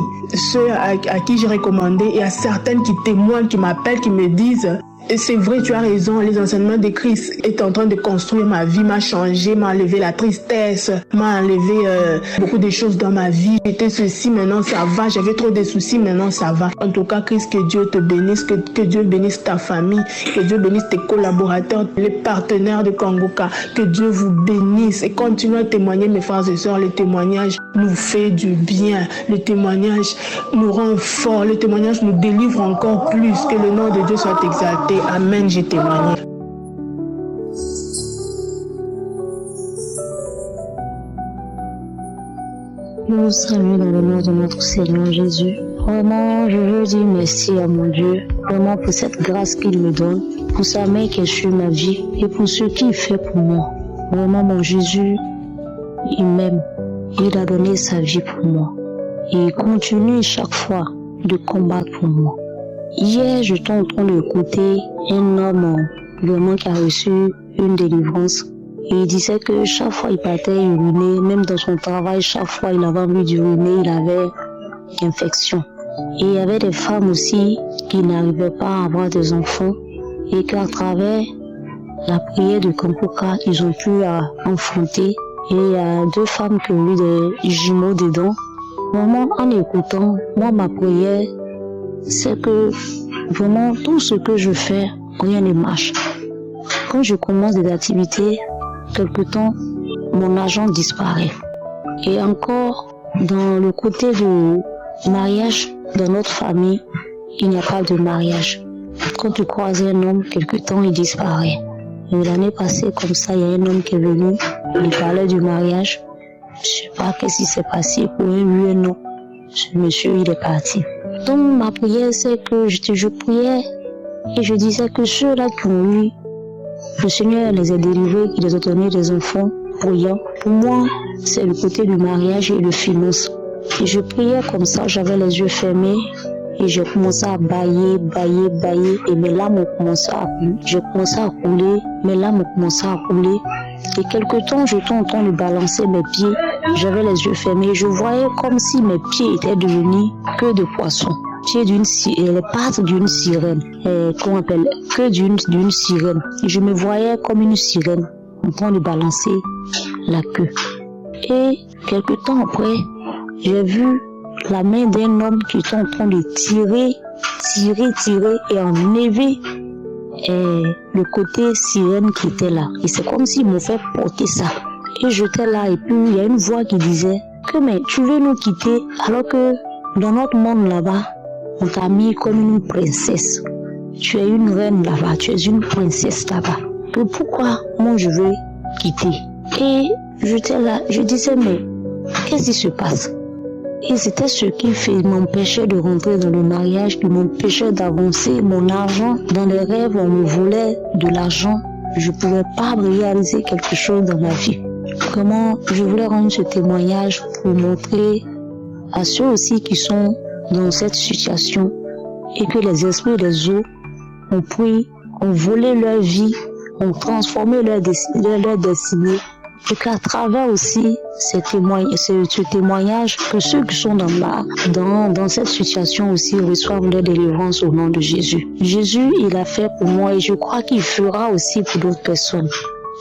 ceux à qui j'ai recommandé, il y a certaines qui témoignent, qui m'appellent, qui me disent et c'est vrai, tu as raison, les enseignements de Christ est en train de construire ma vie, m'a changé, m'a enlevé la tristesse, m'a enlevé beaucoup de choses dans ma vie. J'étais ceci, maintenant ça va, j'avais trop de soucis, maintenant ça va. En tout cas, Christ, que Dieu te bénisse, que Dieu bénisse ta famille, que Dieu bénisse tes collaborateurs, les partenaires de Kongoka, que Dieu vous bénisse et continuez à témoigner, mes frères et sœurs. Le témoignage nous fait du bien, le témoignage nous rend forts, le témoignage nous délivre encore plus, que le nom de Dieu soit exalté. Amen, j'ai témoigné. Je vous salue dans le nom de notre Seigneur Jésus. Vraiment, je veux dire merci à mon Dieu, vraiment pour cette grâce qu'il me donne, pour sa main qui est sur ma vie et pour ce qu'il fait pour moi. Vraiment, mon Jésus, il m'aime. Il a donné sa vie pour moi. Et il continue chaque fois de combattre pour moi. Hier, j'étais en train d'écouter un homme vraiment qui a reçu une délivrance. Et il disait que chaque fois il partait uriner, même dans son travail, chaque fois il avait envie d'uriner, il avait une infection. Et il y avait des femmes aussi qui n'arrivaient pas à avoir des enfants et qu'à travers la prière de Kongoka, ils ont pu enfanter. Et il y a 2 femmes qui ont eu des jumeaux dedans. Vraiment, en écoutant, moi, ma prière, c'est que vraiment tout ce que je fais, rien ne marche. Quand je commence des activités, quelque temps, mon argent disparaît. Et encore, dans le côté de mariage, dans notre famille, il n'y a pas de mariage. Quand tu croises un homme, quelque temps, il disparaît. Et l'année passée, comme ça, il y a un homme qui est venu, il parlait du mariage. Je sais pas qu'est-ce qui s'est passé pour un oui et non. Ce monsieur, il est parti. Donc ma prière, c'est que je priais et je disais que ceux-là qui ont eu, le Seigneur les a délivrés, qu'il les a donné des enfants brillants. Pour moi, c'est le côté du mariage et le finance. Et je priais comme ça, j'avais les yeux fermés et j'ai commencé à bailler et mes larmes ont commencé à couler. J'ai commencé à couler, mes larmes ont commencé à couler. Et quelque temps, j'étais en train de balancer mes pieds. J'avais les yeux fermés. Je voyais comme si mes pieds étaient devenus que de poissons. Les pattes d'une sirène. Qu'on appelle que d'une sirène. Et je me voyais comme une sirène en train de balancer la queue. Et quelque temps après, j'ai vu la main d'un homme qui était en train de tirer et enlever le côté sirène qui était là. Et c'est comme s'il me fait porter ça. Et j'étais là et puis il y a une voix qui disait que mais tu veux nous quitter alors que dans notre monde là-bas, on t'a mis comme une princesse. Tu es une reine là-bas, tu es une princesse là-bas. Et pourquoi moi je veux quitter? Et j'étais là, je disais mais qu'est-ce qui se passe? Et c'était ce qui m'empêchait de rentrer dans le mariage, qui m'empêchait d'avancer. Mon argent, dans les rêves, on me volait de l'argent. Je ne pouvais pas réaliser quelque chose dans ma vie. Vraiment, je voulais rendre ce témoignage pour montrer à ceux aussi qui sont dans cette situation et que les esprits des eaux ont pris, ont volé leur vie, ont transformé leur destinée et qu'à travers aussi ce témoignage, que ceux qui sont dans cette situation aussi reçoivent leur délivrance au nom de Jésus. Jésus, il a fait pour moi et je crois qu'il fera aussi pour d'autres personnes.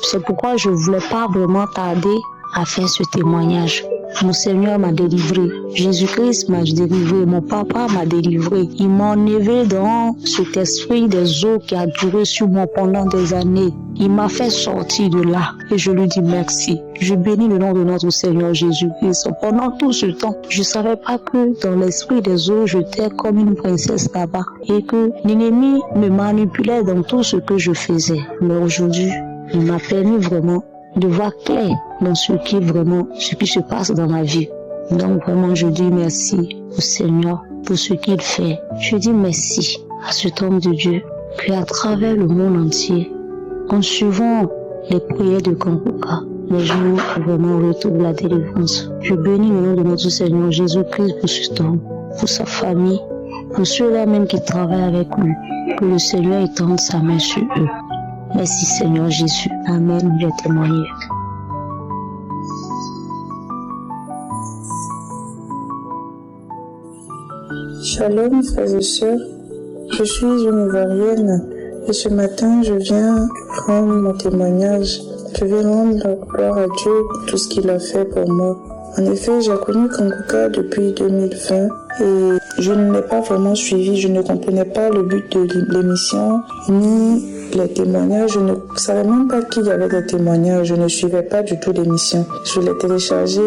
C'est pourquoi je ne voulais pas vraiment tarder à faire ce témoignage. Mon Seigneur m'a délivré. Jésus-Christ m'a délivré. Mon papa m'a délivré. Il m'a enlevé dans cet esprit des eaux qui a duré sur moi pendant des années. Il m'a fait sortir de là. Et je lui dis merci. Je bénis le nom de notre Seigneur Jésus-Christ. Pendant tout ce temps, je ne savais pas que dans l'esprit des eaux, j'étais comme une princesse là-bas. Et que l'ennemi me manipulait dans tout ce que je faisais. Mais aujourd'hui, il m'a permis vraiment de voir clair dans ce qui se passe dans ma vie. Donc vraiment, je dis merci au Seigneur pour ce qu'il fait. Je dis merci à cet homme de Dieu qui, à travers le monde entier, en suivant les prières de Kanguka, les jours vraiment retrouve la délivrance. Je bénis le nom de notre Seigneur Jésus-Christ pour cet homme, pour sa famille, pour ceux-là même qui travaillent avec lui. Que le Seigneur étende sa main sur eux. Merci Seigneur Jésus. Amen. Je témoigne. Shalom frères et sœurs, je suis une Ivoirienne et ce matin je viens rendre mon témoignage. Je vais rendre gloire à Dieu pour tout ce qu'il a fait pour moi. En effet, j'ai connu Kanguka depuis 2020 et je ne l'ai pas vraiment suivi, je ne comprenais pas le but de l'émission ni les témoignages, je ne savais même pas qu'il y avait des témoignages, je ne suivais pas du tout l'émission. Je l'ai téléchargé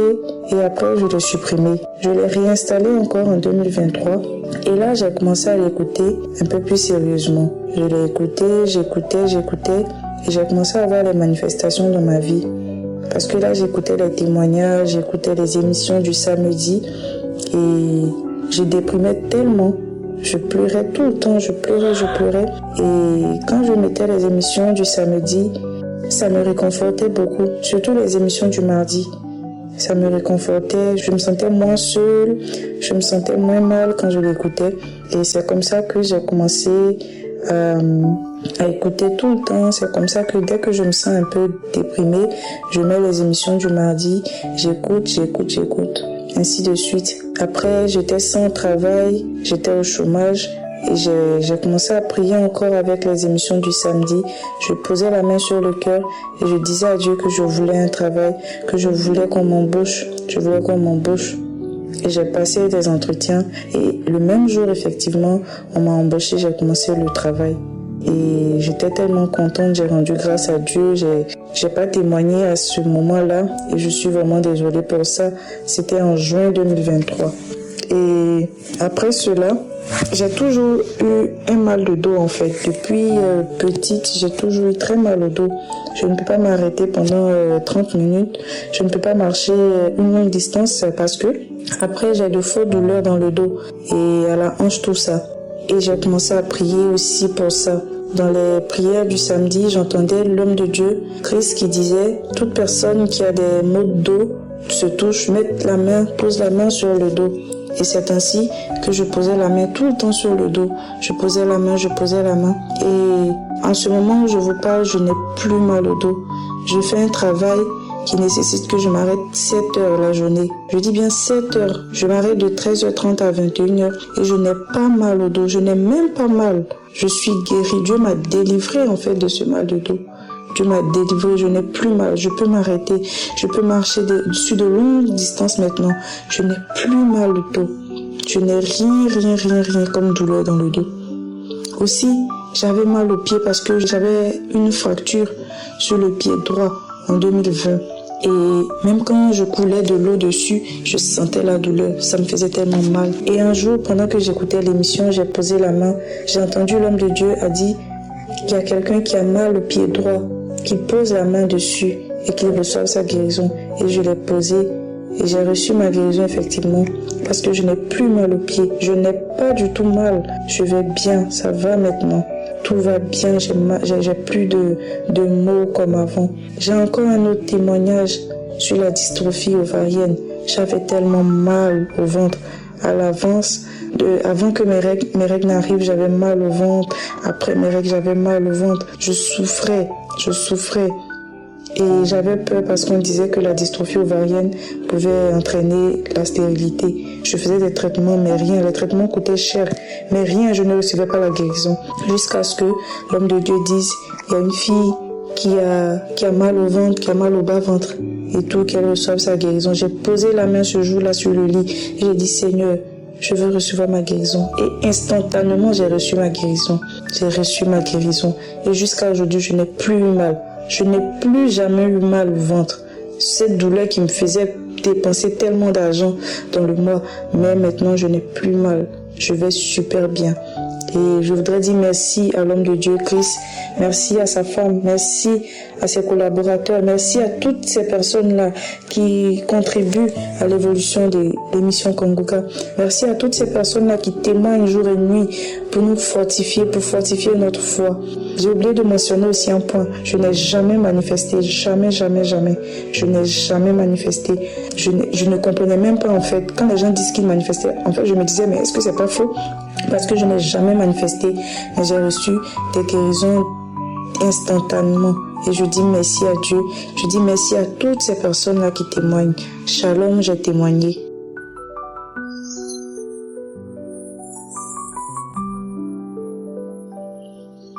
et après je l'ai supprimé. Je l'ai réinstallé encore en 2023 et là j'ai commencé à l'écouter un peu plus sérieusement. Je l'ai écouté, j'écoutais et j'ai commencé à voir les manifestations dans ma vie. Parce que là j'écoutais les témoignages, j'écoutais les émissions du samedi et je déprimais tellement. Je pleurais tout le temps, je pleurais. Et quand je mettais les émissions du samedi, ça me réconfortait beaucoup. Surtout les émissions du mardi. Ça me réconfortait, je me sentais moins seule, je me sentais moins mal quand je l'écoutais. Et c'est comme ça que j'ai commencé à écouter tout le temps. C'est comme ça que dès que je me sens un peu déprimée, je mets les émissions du mardi, j'écoute. Ainsi de suite. Après, j'étais sans travail, j'étais au chômage et j'ai commencé à prier encore avec les émissions du samedi. Je posais la main sur le cœur et je disais à Dieu que je voulais un travail, que je voulais qu'on m'embauche. Et j'ai passé des entretiens et le même jour, effectivement, on m'a embauché, j'ai commencé le travail. Et j'étais tellement contente, j'ai rendu grâce à Dieu, j'ai pas témoigné à ce moment-là et je suis vraiment désolée pour ça. C'était en juin 2023. Et après cela, j'ai toujours eu un mal de dos en fait. Depuis petite, j'ai toujours eu très mal au dos. Je ne peux pas m'arrêter pendant 30 minutes. Je ne peux pas marcher une longue distance parce que après j'ai de fortes douleurs dans le dos et à la hanche, tout ça. Et j'ai commencé à prier aussi pour ça. Dans les prières du samedi, j'entendais l'homme de Dieu, Christ, qui disait « Toute personne qui a des maux de dos se touche, pose la main sur le dos. » Et c'est ainsi que je posais la main tout le temps sur le dos. Je posais la main. Et en ce moment où je vous parle, je n'ai plus mal au dos. Je fais un travail qui nécessite que je m'arrête 7 heures la journée. Je dis bien 7 heures. Je m'arrête de 13h30 à 21h et je n'ai pas mal au dos. Je n'ai même pas mal. Je suis guérie. Dieu m'a délivrée en fait de ce mal de dos. Dieu m'a délivrée, je n'ai plus mal. Je peux m'arrêter. Je peux marcher sur de longues distances maintenant. Je n'ai plus mal au dos. Je n'ai rien comme douleur dans le dos. Aussi, j'avais mal au pied parce que j'avais une fracture sur le pied droit en 2020. Et même quand je coulais de l'eau dessus, je sentais la douleur. Ça me faisait tellement mal. Et un jour, pendant que j'écoutais l'émission, j'ai posé la main. J'ai entendu l'homme de Dieu a dit qu'il y a quelqu'un qui a mal au pied droit, qui pose la main dessus et qu'il reçoive sa guérison. Et je l'ai posé et j'ai reçu ma guérison effectivement parce que je n'ai plus mal au pied. Je n'ai pas du tout mal. Je vais bien, ça va maintenant. Tout va bien, j'ai plus de maux comme avant. J'ai encore un autre témoignage sur la dystrophie ovarienne. J'avais tellement mal au ventre à l'avance. Avant que mes règles n'arrivent, j'avais mal au ventre. Après mes règles, j'avais mal au ventre. Je souffrais. Et j'avais peur parce qu'on disait que la dystrophie ovarienne pouvait entraîner la stérilité. Je faisais des traitements, mais rien. Les traitements coûtaient cher, mais rien, je ne recevais pas la guérison. Jusqu'à ce que l'homme de Dieu dise, il y a une fille qui a mal au ventre, qui a mal au bas-ventre, et tout, qu'elle reçoive sa guérison. J'ai posé la main ce jour-là sur le lit, et j'ai dit, Seigneur, je veux recevoir ma guérison. Et instantanément, j'ai reçu ma guérison. J'ai reçu ma guérison. Et jusqu'à aujourd'hui, je n'ai plus eu mal. Je n'ai plus jamais eu mal au ventre. Cette douleur qui me faisait dépenser tellement d'argent dans le mois. Mais maintenant, je n'ai plus mal. Je vais super bien. Et je voudrais dire merci à l'homme de Dieu, Christ. Merci à sa femme. Merci à ses collaborateurs. Merci à toutes ces personnes-là qui contribuent à l'évolution de l'émission Kanguka. Merci à toutes ces personnes-là qui témoignent jour et nuit pour nous fortifier, pour fortifier notre foi. J'ai oublié de mentionner aussi un point. Je n'ai jamais manifesté. Jamais, jamais, jamais. Je n'ai jamais manifesté. Je ne comprenais même pas en fait. Quand les gens disent qu'ils manifestaient, en fait, je me disais, mais est-ce que c'est pas faux? Parce que je n'ai jamais manifesté, mais j'ai reçu des guérisons instantanément. Et je dis merci à Dieu. Je dis merci à toutes ces personnes-là qui témoignent. Shalom, j'ai témoigné.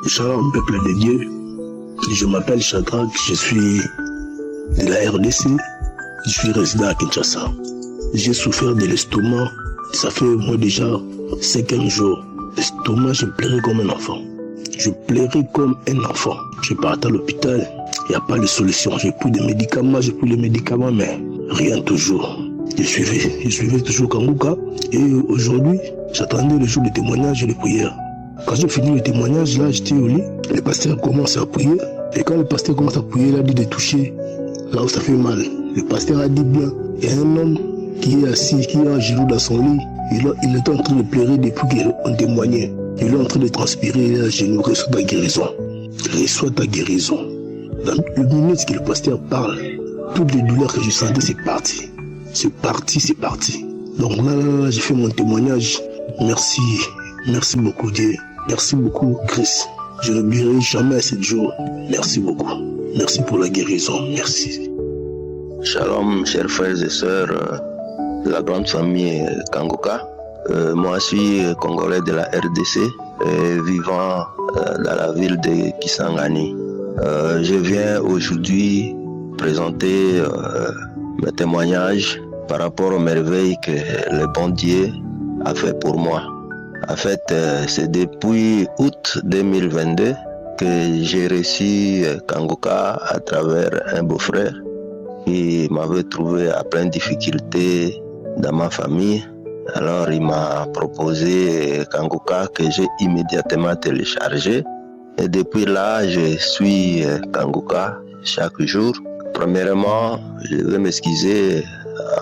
Shalom, peuple de Dieu. Je m'appelle Shadrach, je suis de la RDC. Je suis résident à Kinshasa. J'ai souffert de l'estomac. Ça fait moi déjà 5 jours. L'estomac, je pleurais comme un enfant. Je pleurais comme un enfant. Je partais à l'hôpital, il n'y a pas de solution. J'ai pris des médicaments, mais rien toujours. Je suivais toujours Kanguka. Et aujourd'hui, j'attendais le jour de témoignage et de prière. Quand j'ai fini le témoignage, là, j'étais au lit. Le pasteur commence à prier. Et quand le pasteur commence à prier, il a dit de toucher là où ça fait mal. Le pasteur a dit bien, il y a un homme qui est assis, qui a un genou dans son lit. Il est en train de pleurer depuis qu'on témoignait. Il est en train de transpirer, il est à genoux, reçois ta guérison. Reçois ta guérison. Dans le minute que le pasteur parle, toutes les douleurs que je sentais, c'est parti. C'est parti. Donc là, j'ai fait mon témoignage. Merci beaucoup Dieu. Merci beaucoup Christ. Je n'oublierai jamais ce jour. Merci beaucoup. Merci pour la guérison. Merci. Shalom, chers frères et sœurs de la grande famille Kanguka. Moi, je suis congolais de la RDC, vivant dans la ville de Kisangani. Je viens aujourd'hui présenter mes témoignages par rapport aux merveilles que le bon Dieu a fait pour moi. En fait, c'est depuis août 2022 que j'ai reçu Kanguka à travers un beau-frère qui m'avait trouvé à plein de difficultés dans ma famille. Alors il m'a proposé Kanguka que j'ai immédiatement téléchargé. Et depuis là, je suis Kanguka chaque jour. Premièrement, je veux m'excuser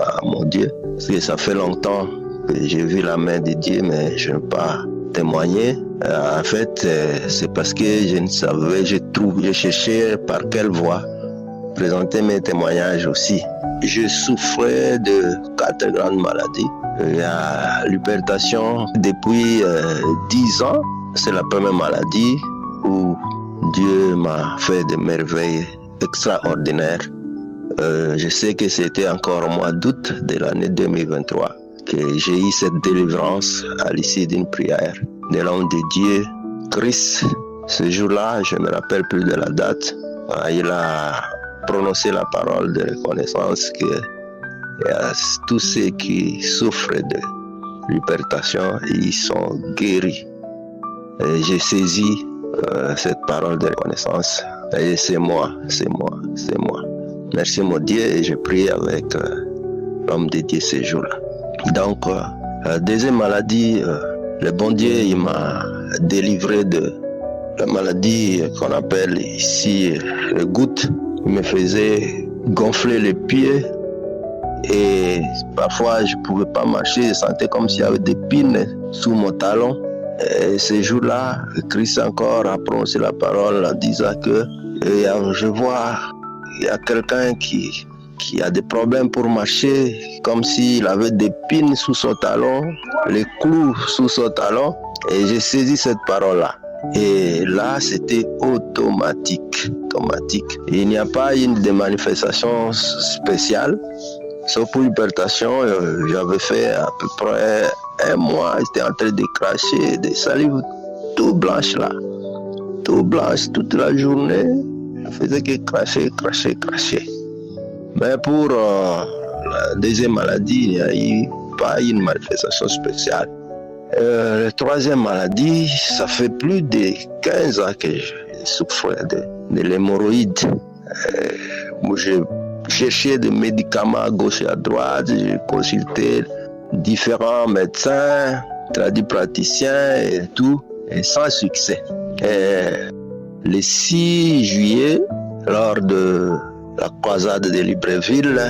à mon Dieu, parce que ça fait longtemps que j'ai vu la main de Dieu, mais je n'ai pas témoigné. En fait, c'est parce que je ne savais, je cherchais par quelle voie présenter mes témoignages aussi. Je souffrais de 4 grandes maladies. Il y a l'hypertension depuis 10 ans. C'est la première maladie où Dieu m'a fait des merveilles extraordinaires. Je sais que c'était encore au mois d'août de l'année 2023 que j'ai eu cette délivrance à l'issue d'une prière de l'homme de Dieu, Christ. Ce jour-là, je ne me rappelle plus de la date, il a prononcé la parole de reconnaissance que tous ceux qui souffrent de l'hypertension, ils sont guéris. Et j'ai saisi cette parole de reconnaissance. Et c'est moi. Merci mon Dieu, et je prie avec l'homme de Dieu ce jour-là. Donc, deuxième maladie, le bon Dieu, il m'a délivré de la maladie qu'on appelle ici le goutte. Il me faisait gonfler les pieds et parfois je ne pouvais pas marcher, je sentais comme s'il y avait des pines sous mon talon. Et ce jour-là, Christ encore a prononcé la parole en disant que je vois il y a quelqu'un qui a des problèmes pour marcher, comme s'il avait des pines sous son talon, les clous sous son talon. Et j'ai saisi cette parole-là. Et là, c'était automatique. Il n'y a pas une des manifestations spéciales. Sauf pour l'hypertension, j'avais fait à peu près 1 mois. J'étais en train de cracher des salives tout blanches là. Tout blanche toute la journée. Je faisais que cracher. Mais pour la deuxième maladie, il n'y a eu pas une manifestation spéciale. La troisième maladie, ça fait plus de 15 ans que je souffre de l'hémorroïde. J'ai cherché des médicaments à gauche et à droite, j'ai consulté différents médecins, tradipraticiens et tout, et sans succès. Et le 6 juillet, lors de la croisade de Libreville,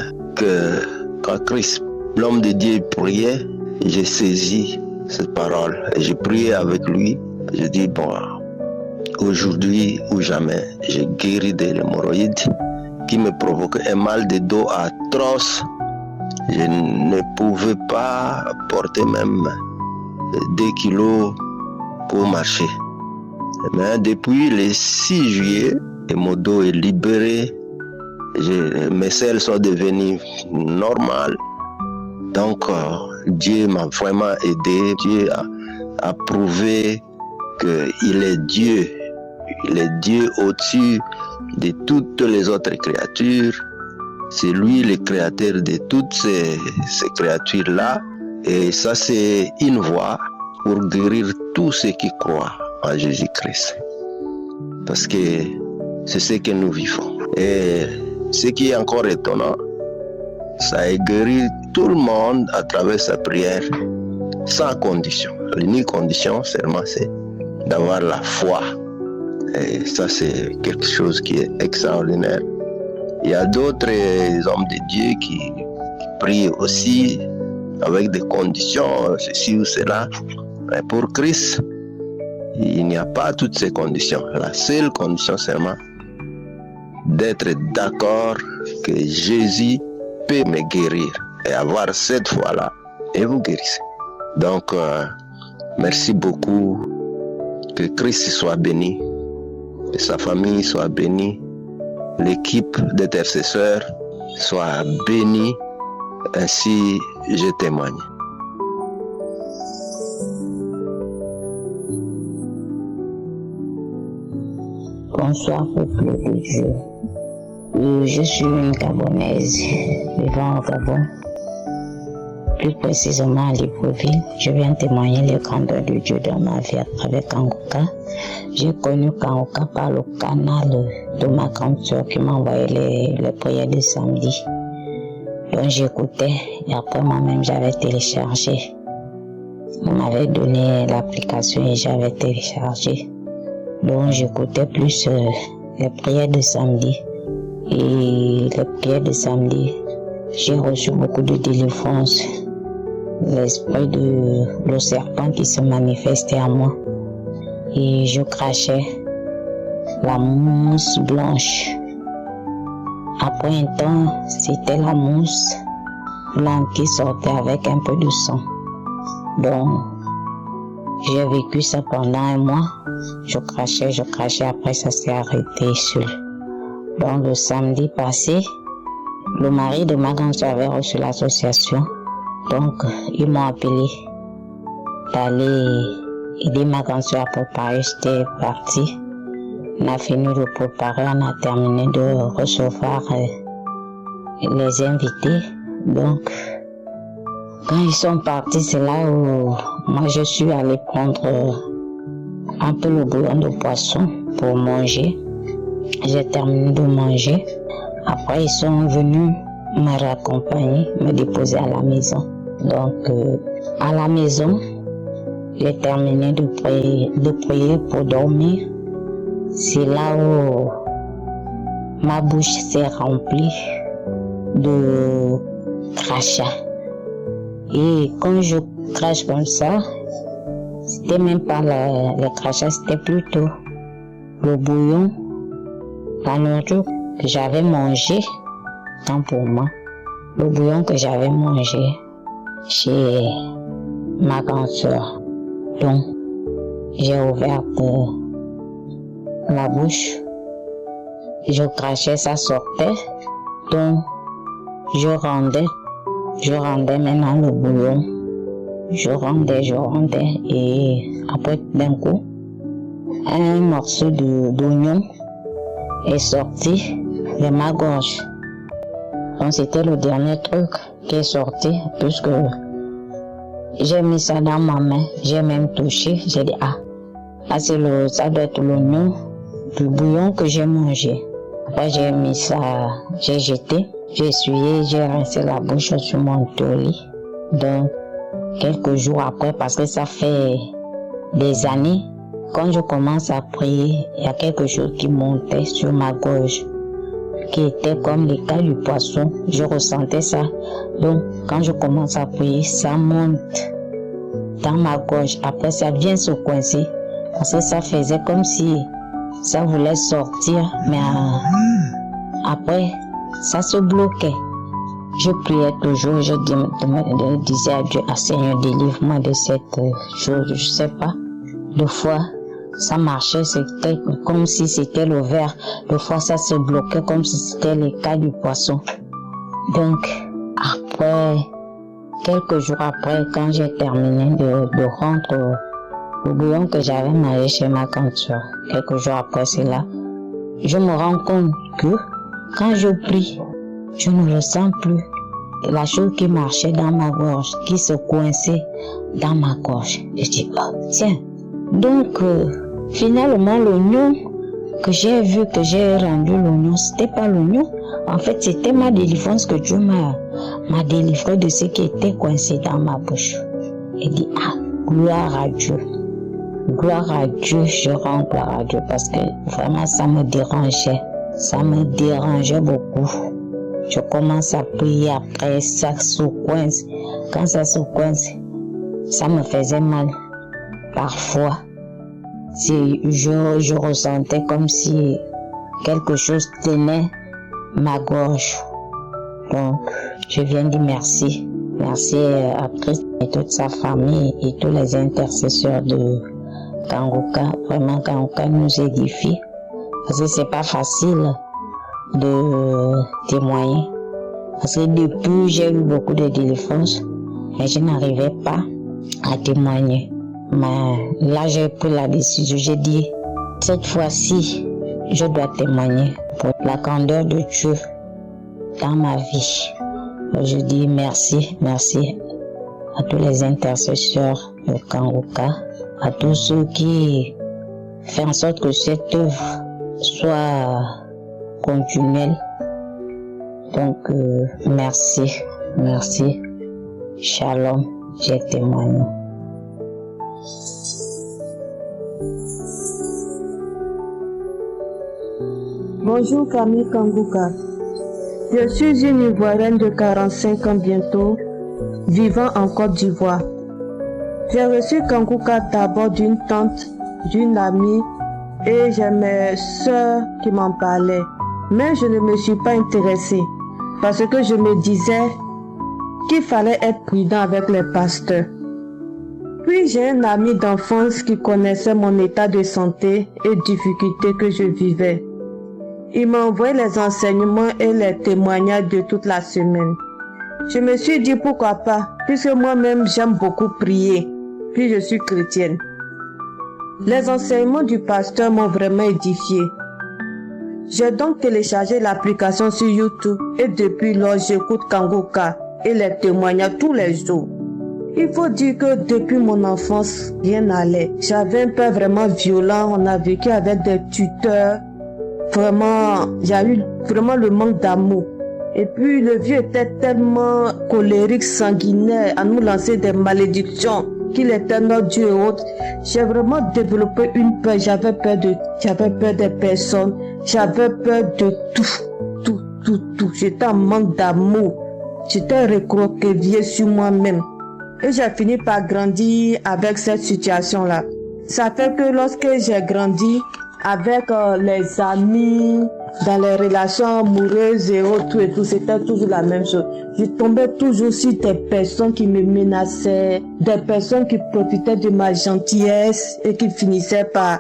quand Christ, l'homme de Dieu, priait, j'ai saisi cette parole et j'ai prié avec lui. J'ai dit, bon, aujourd'hui ou jamais, j'ai guéri de l'hémorroïde qui me provoquait un mal de dos atroce. Je ne pouvais pas porter même 2 kilos pour marcher. Mais depuis le 6 juillet, mon dos est libéré. Mes selles sont devenues normales. Donc, Dieu m'a vraiment aidé. Dieu a prouvé qu'il est Dieu. Il est Dieu au-dessus de toutes les autres créatures. C'est lui le créateur de toutes ces créatures-là. Et ça, c'est une voie pour guérir tous ceux qui croient en Jésus-Christ. Parce que c'est ce que nous vivons. Et ce qui est encore étonnant, ça a guéri tout le monde à travers sa prière, sans condition. L'unique condition seulement, c'est d'avoir la foi. Et ça, c'est quelque chose qui est extraordinaire. Il y a d'autres hommes de Dieu qui prient aussi avec des conditions, ceci ou cela. Mais pour Christ, il n'y a pas toutes ces conditions. La seule condition seulement, d'être d'accord que Jésus peut me guérir et avoir cette foi-là, et vous guérissez. Donc, merci beaucoup. Que Christ soit béni, que sa famille soit bénie, l'équipe d'intercesseurs soit bénie, ainsi je témoigne. Bonsoir, peuple de Dieu. Je suis une Gabonaise vivant au Gabon, plus précisément à Libreville. Je viens témoigner les grandeurs de Dieu dans ma vie à travers Kanguka. J'ai connu Kanguka par le canal de ma grande soeur qui m'a envoyé les prières de samedi. Donc j'écoutais et après moi-même j'avais téléchargé. On m'avait donné l'application et j'avais téléchargé. Donc j'écoutais plus les prières de samedi. Et les prières de samedi, j'ai reçu beaucoup de délivrance. L'esprit de le serpent qui se manifestait à moi. Et je crachais la mousse blanche. Après un temps, c'était la mousse blanche qui sortait avec un peu de sang. Donc, j'ai vécu ça pendant 1 mois. Je crachais, après ça s'est arrêté seul. Donc le samedi passé, le mari de ma grande soeur avait reçu l'association. Donc ils m'ont appelé d'aller aider ma grande soeur à préparer. J'étais partie. On a fini de préparer, on a terminé de recevoir les invités. Donc quand ils sont partis, c'est là où moi je suis allée prendre un peu le bouillon de poisson pour manger. J'ai terminé de manger. Après, ils sont venus me raccompagner, me déposer à la maison. Donc, à la maison, j'ai terminé de prier pour dormir. C'est là où ma bouche s'est remplie de crachats. Et quand je crache comme ça, c'était même pas le crachat, c'était plutôt le bouillon, la nourriture que j'avais mangé, tant pour moi, le bouillon que j'avais mangé chez ma grande soeur. Donc, j'ai ouvert la bouche. Je crachais, ça sortait. Donc, je rendais maintenant le bouillon. Je rendais et après d'un coup, un morceau d'oignon est sorti de ma gorge. Donc c'était le dernier truc qui est sorti puisque j'ai mis ça dans ma main, j'ai même touché, j'ai dit ça doit être l'oignon du bouillon que j'ai mangé. Après j'ai mis ça, j'ai jeté, j'ai essuyé, j'ai rincé la bouche sur mon lit. Donc quelques jours après, parce que ça fait des années, quand je commence à prier, il y a quelque chose qui montait sur ma gorge, qui était comme l'écaille du poisson. Je ressentais ça. Donc, quand je commence à prier, ça monte dans ma gorge. Après, ça vient se coincer. Parce que ça faisait comme si ça voulait sortir. Mais après, ça se bloquait. Je priais toujours. Je disais à Dieu, Seigneur, délivre-moi de cette chose. Je sais pas. Deux fois, ça marchait, c'était comme si c'était le verre. Des fois, ça se bloquait comme si c'était l'écaille du poisson. Donc, après, quelques jours après, quand j'ai terminé de rendre le bouillon que j'avais mangé chez ma grande soeur, quelques jours après cela, je me rends compte que quand je prie, je ne ressens plus la chose qui marchait dans ma gorge, qui se coinçait dans ma gorge. Je dis, tiens, donc, finalement, l'oignon que j'ai vu, que j'ai rendu l'oignon, c'était pas l'oignon. En fait, c'était ma délivrance que Dieu m'a délivré de ce qui était coincé dans ma bouche. Il dit, gloire à Dieu. Gloire à Dieu, je rends gloire à Dieu parce que vraiment, ça me dérangeait. Ça me dérangeait beaucoup. Je commence à prier après, ça se coince. Quand ça se coince, ça me faisait mal. Parfois, je ressentais comme si quelque chose tenait ma gorge. Donc, je viens dire merci. Merci à Christ et toute sa famille et tous les intercesseurs de Kanguka. Vraiment, Kanguka nous édifie. Parce que c'est pas facile de témoigner. Parce que depuis, j'ai eu beaucoup de délivrances, mais je n'arrivais pas à témoigner. Mais là, j'ai pris la décision. J'ai dit, cette fois-ci, je dois témoigner pour la grandeur de Dieu dans ma vie. Je dis merci à tous les intercesseurs de Kanguka, à tous ceux qui font en sorte que cette œuvre soit continuelle. Donc, merci. Shalom, j'ai témoigné. Bonjour Camille Kanguka. Je suis une Ivoirienne de 45 ans bientôt, vivant en Côte d'Ivoire. J'ai reçu Kanguka d'abord d'une tante, d'une amie, et j'ai mes soeurs qui m'en parlaient. Mais je ne me suis pas intéressée parce que je me disais qu'il fallait être prudent avec les pasteurs. Puis j'ai un ami d'enfance qui connaissait mon état de santé et difficultés que je vivais. Il m'a envoyé les enseignements et les témoignages de toute la semaine. Je me suis dit pourquoi pas, puisque moi-même j'aime beaucoup prier, puis je suis chrétienne. Les enseignements du pasteur m'ont vraiment édifié. J'ai donc téléchargé l'application sur YouTube et depuis lors j'écoute Kanguka et les témoignages tous les jours. Il faut dire que depuis mon enfance, rien n'allait. J'avais un père vraiment violent, on a vécu avec des tuteurs. Vraiment, j'ai eu vraiment le manque d'amour. Et puis le vieux était tellement colérique, sanguinaire, à nous lancer des malédictions, qu'il était notre Dieu et autres. J'ai vraiment développé une peur, j'avais peur des personnes, j'avais peur de tout. J'étais en manque d'amour, j'étais recroquevillée sur moi-même. Et j'ai fini par grandir avec cette situation-là. Ça fait que lorsque j'ai grandi avec les amis, dans les relations amoureuses et tout, c'était toujours la même chose. Je tombais toujours sur des personnes qui me menaçaient, des personnes qui profitaient de ma gentillesse et qui finissaient par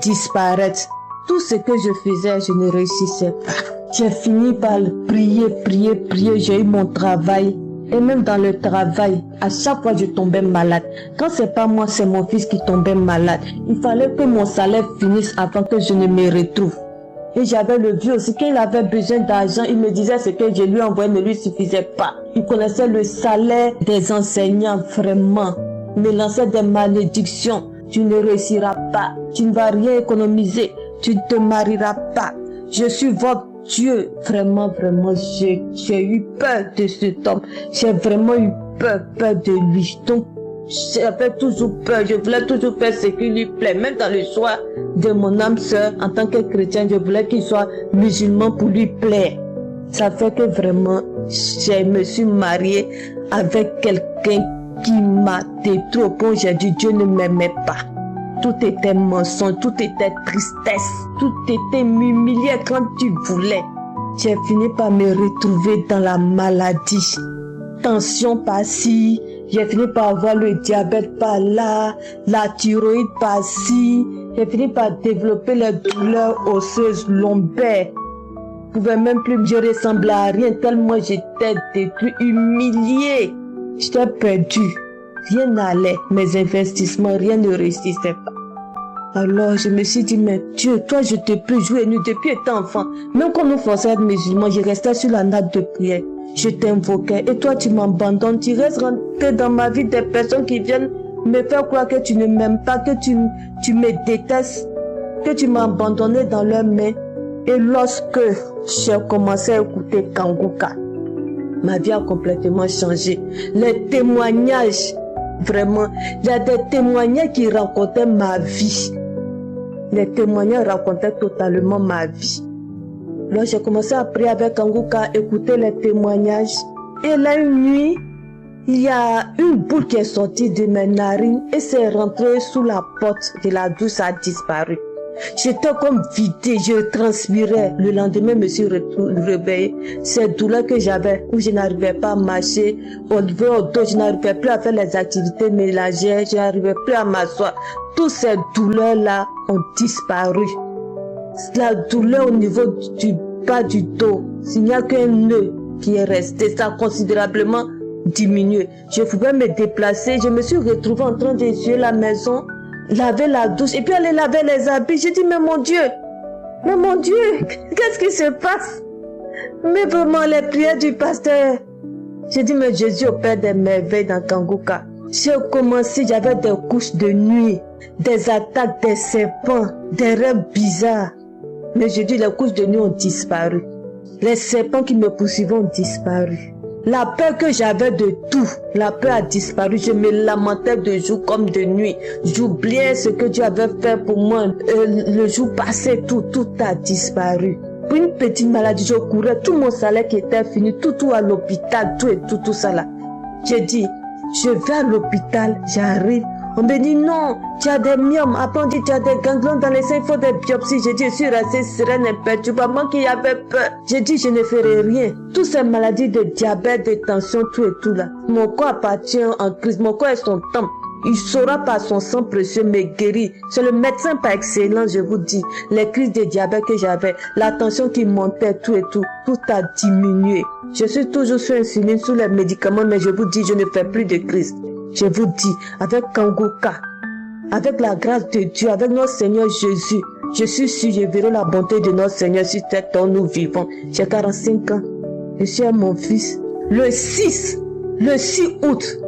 disparaître. Tout ce que je faisais, je ne réussissais pas. J'ai fini par prier. J'ai eu mon travail. Et même dans le travail, à chaque fois je tombais malade. Quand c'est pas moi, c'est mon fils qui tombait malade. Il fallait que mon salaire finisse avant que je ne me retrouve. Et j'avais le vieux aussi, quand il avait besoin d'argent, il me disait ce que je lui envoyais ne lui suffisait pas. Il connaissait le salaire des enseignants, vraiment. Il me lançait des malédictions. Tu ne réussiras pas, tu ne vas rien économiser, tu ne te marieras pas. Je suis votre Dieu. Vraiment, j'ai eu peur de cet homme. J'ai vraiment eu peur de lui. Donc, j'avais toujours peur, je voulais toujours faire ce qui lui plaît. Même dans le choix de mon âme sœur, en tant que chrétien, je voulais qu'il soit musulman pour lui plaire. Ça fait que vraiment, je me suis mariée avec quelqu'un qui m'a détruit au point où j'ai dit Dieu ne m'aimait pas. Tout était mensonge, tout était tristesse, tout était m'humilier quand tu voulais. J'ai fini par me retrouver dans la maladie. Tension par-ci, j'ai fini par avoir le diabète par là, la thyroïde par-ci. J'ai fini par développer les douleurs osseuses lombaires. Je ne pouvais même plus, je ressemblais à rien tellement j'étais détruit, humilié. J'étais perdu. Rien n'allait, mes investissements, rien ne réussissait pas. Alors je me suis dit, mais Dieu, toi je te prie jour et nuit depuis étant enfant. Même quand nous forçait à être musulmans, je restais sur la natte de prière. Je t'invoquais et toi tu m'abandonnes. Tu restes rentré dans ma vie des personnes qui viennent me faire croire que tu ne m'aimes pas, que tu me détestes, que tu m'as abandonné dans leurs mains. Et lorsque j'ai commencé à écouter Kanguka, ma vie a complètement changé. Les témoignages, vraiment, il y a des témoignages qui racontaient ma vie. Les témoignages racontaient totalement ma vie. Alors j'ai commencé à prier avec Kanguka, écouter les témoignages. Et là, une nuit, il y a une boule qui est sortie de mes narines et c'est rentré sous la porte de la douche, ça a disparu. J'étais comme vidée, je transpirais. Le lendemain, je me suis réveillée. Ces douleurs que j'avais, où je n'arrivais pas à marcher, au dos, je n'arrivais plus à faire les activités ménagères, je n'arrivais plus à m'asseoir. Toutes ces douleurs-là ont disparu. La douleur au niveau du bas du dos, s'il n'y a qu'un nœud qui est resté, ça a considérablement diminué. Je pouvais me déplacer, je me suis retrouvée en train d'essuyer la maison, laver la douche et puis aller laver les habits. J'ai dit, mais mon Dieu, qu'est-ce qui se passe? Mais vraiment, les prières du pasteur. J'ai dit, mais Jésus opère des merveilles dans Kanguka. J'ai commencé, j'avais des couches de nuit, des attaques des serpents, des rêves bizarres. Mais j'ai dit, les couches de nuit ont disparu. Les serpents qui me poursuivaient ont disparu. La peur que j'avais de tout, la peur a disparu. Je me lamentais de jour comme de nuit. J'oubliais ce que Dieu avait fait pour moi. Le jour passé, tout a disparu. Pour une petite maladie, je courais, tout mon salaire qui était fini, tout à l'hôpital, tout ça là. J'ai dit, je vais à l'hôpital, j'arrive. On me dit non, tu as des myomes. Après on dit tu as des ganglions dans les seins, il faut des biopsies. J'ai dit je suis restée sereine, imperturbable. Moi qui avais peur, j'ai dit je ne ferai rien. Toutes ces maladies de diabète, de tension, tout et tout là. Mon corps appartient en Christ, mon corps est son temple. Il saura par son sang précieux me guérir. C'est le médecin par excellence, je vous dis. Les crises de diabète que j'avais, la tension qui montait, tout a diminué. Je suis toujours sur insuline, sous les médicaments, mais je vous dis, je ne fais plus de crise. Je vous dis, avec Kanguka, avec la grâce de Dieu, avec notre Seigneur Jésus, je suis sûr, je verrai la bonté de notre Seigneur sur cette terre où nous vivons. J'ai 45 ans. Je suis à mon fils. Le 6 août,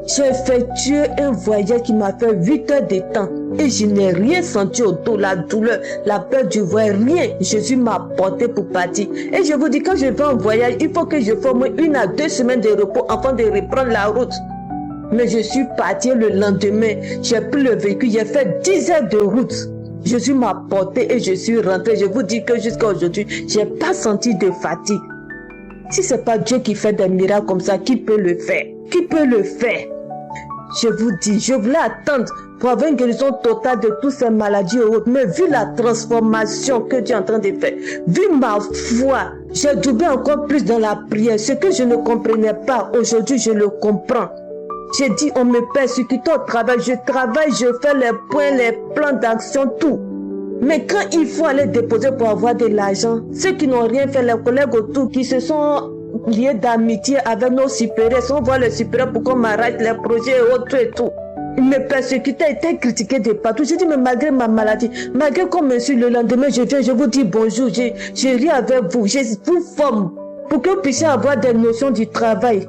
j'ai effectué un voyage qui m'a fait 8 heures de temps. Et je n'ai rien senti au dos, la douleur, la peur du voyage, rien. Jésus m'a porté pour partir. Et je vous dis, quand je vais en voyage, il faut que je fasse au moins 1 à 2 semaines de repos avant de reprendre la route. Mais je suis parti le lendemain, j'ai pris le véhicule, j'ai fait 10 heures de route. Jésus m'a porté et je suis rentré. Je vous dis que jusqu'à aujourd'hui, j'ai pas senti de fatigue. Si c'est pas Dieu qui fait des miracles comme ça, qui peut le faire? Qui peut le faire? Je vous dis, je voulais attendre pour avoir une guérison totale de toutes ces maladies et autres. Mais vu la transformation que Dieu est en train de faire, vu ma foi, j'ai doublé encore plus dans la prière. Ce que je ne comprenais pas, aujourd'hui je le comprends. J'ai dit, on me persécute au travail, je travaille, je fais les points, les plans d'action, tout. Mais quand il faut aller déposer pour avoir de l'argent, ceux qui n'ont rien fait, les collègues autour qui se sont liés d'amitié avec nos supérieurs, si on voit les supérieurs pour qu'on m'arrête les projets et autres et tout. Ils me persécutaient, étaient critiqués de partout. J'ai dit, mais malgré ma maladie, malgré qu'on me suit le lendemain, je viens, je vous dis bonjour, je ris avec vous, je vous forme pour que vous puissiez avoir des notions du travail.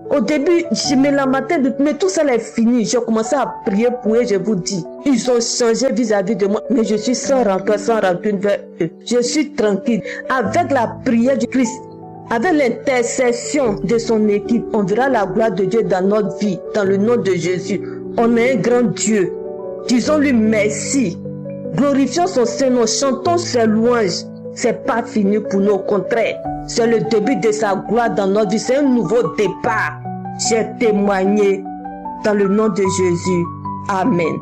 Au début, je me lamentais, mais tout ça est fini. J'ai commencé à prier pour eux, je vous dis. Ils ont changé vis-à-vis de moi, mais je suis sans rancœur, sans rancune vers eux. Je suis tranquille. Avec la prière du Christ, avec l'intercession de son équipe, on verra la gloire de Dieu dans notre vie, dans le nom de Jésus. On est un grand Dieu. Disons-lui merci. Glorifions son Seigneur, chantons ses louanges. C'est pas fini pour nous, au contraire. C'est le début de sa gloire dans notre vie. C'est un nouveau départ. J'ai témoigné dans le nom de Jésus. Amen.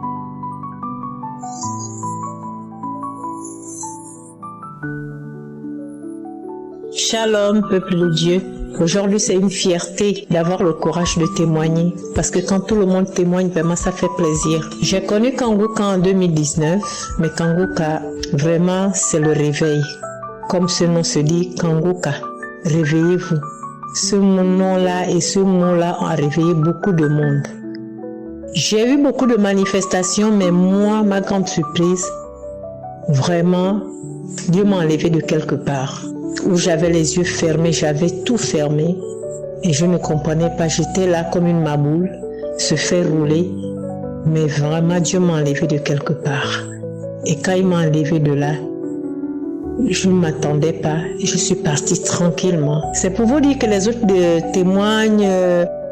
Shalom, peuple de Dieu. Aujourd'hui, c'est une fierté d'avoir le courage de témoigner. Parce que quand tout le monde témoigne, vraiment, ça fait plaisir. J'ai connu Kanguka en 2019, mais Kanguka, vraiment, c'est le réveil. Comme ce nom se dit, Kanguka, réveillez-vous. Ce nom-là et ce mot-là ont réveillé beaucoup de monde. J'ai eu beaucoup de manifestations, mais moi, ma grande surprise, vraiment, Dieu m'a enlevé de quelque part. Où j'avais les yeux fermés, j'avais tout fermé et je ne comprenais pas. J'étais là comme une maboule, se faire rouler, mais vraiment Dieu m'a enlevé de quelque part. Et quand il m'a enlevé de là, je ne m'attendais pas et je suis partie tranquillement. C'est pour vous dire que les autres témoignent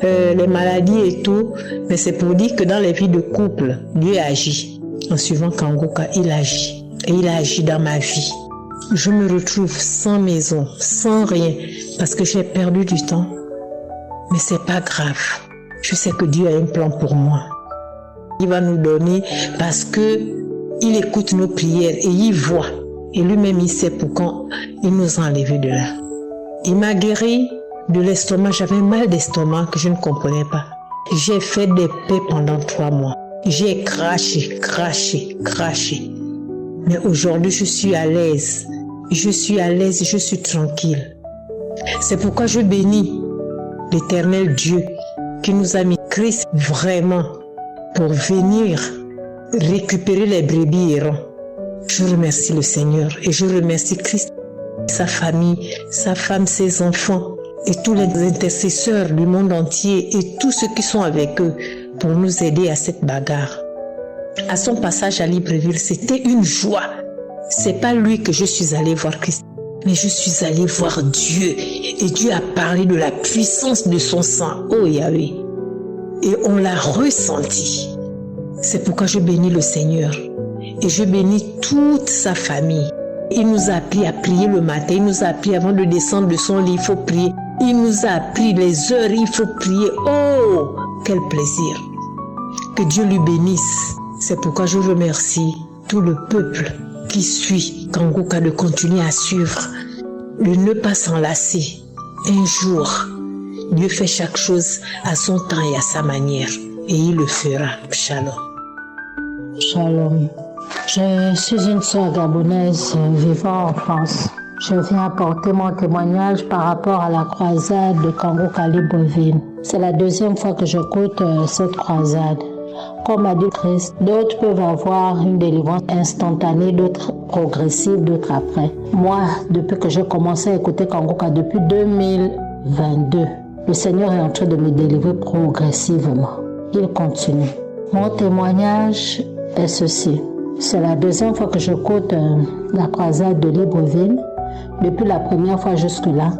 les maladies et tout, mais c'est pour dire que dans les vies de couple, Dieu agit. En suivant Kanguka, il agit et il a agi dans ma vie. Je me retrouve sans maison, sans rien, parce que j'ai perdu du temps. Mais c'est pas grave. Je sais que Dieu a un plan pour moi. Il va nous donner parce que il écoute nos prières et il voit. Et lui-même, il sait pourquoi il nous a enlevés de là. Il m'a guéri de l'estomac. J'avais mal d'estomac que je ne comprenais pas. J'ai fait des paix pendant 3 mois. J'ai craché. Mais aujourd'hui, je suis à l'aise. Je suis à l'aise, je suis tranquille. C'est pourquoi je bénis l'Éternel Dieu qui nous a mis Christ vraiment pour venir récupérer les brebis errants. Je remercie le Seigneur et je remercie Christ, sa famille, sa femme, ses enfants et tous les intercesseurs du monde entier et tous ceux qui sont avec eux pour nous aider à cette bagarre. À son passage à Libreville, c'était une joie. C'est pas lui que je suis allé voir Christ, mais je suis allé voir Dieu. Et Dieu a parlé de la puissance de son sang. Oh Yahweh. Et on l'a ressenti. C'est pourquoi je bénis le Seigneur. Et je bénis toute sa famille. Il nous a appris à prier le matin. Il nous a appris avant de descendre de son lit, il faut prier. Il nous a appris les heures, il faut prier. Oh, quel plaisir. Que Dieu lui bénisse. C'est pourquoi je remercie tout le peuple qui suit Kanguka de continuer à suivre, de ne pas s'enlacer. Un jour, Dieu fait chaque chose à son temps et à sa manière, et il le fera. Shalom. Shalom. Je suis une sœur gabonaise vivant en France. Je viens apporter mon témoignage par rapport à la croisade de Kanguka Libreville. C'est la 2e fois que j'écoute cette croisade. Comme a dit Christ, d'autres peuvent avoir une délivrance instantanée, d'autres progressive, d'autres après. Moi, depuis que j'ai commencé à écouter Kanguka depuis 2022, le Seigneur est en train de me délivrer progressivement. Il continue. Mon témoignage est ceci. C'est la 2e fois que j'écoute la croisade de Libreville. Depuis la première fois jusque-là,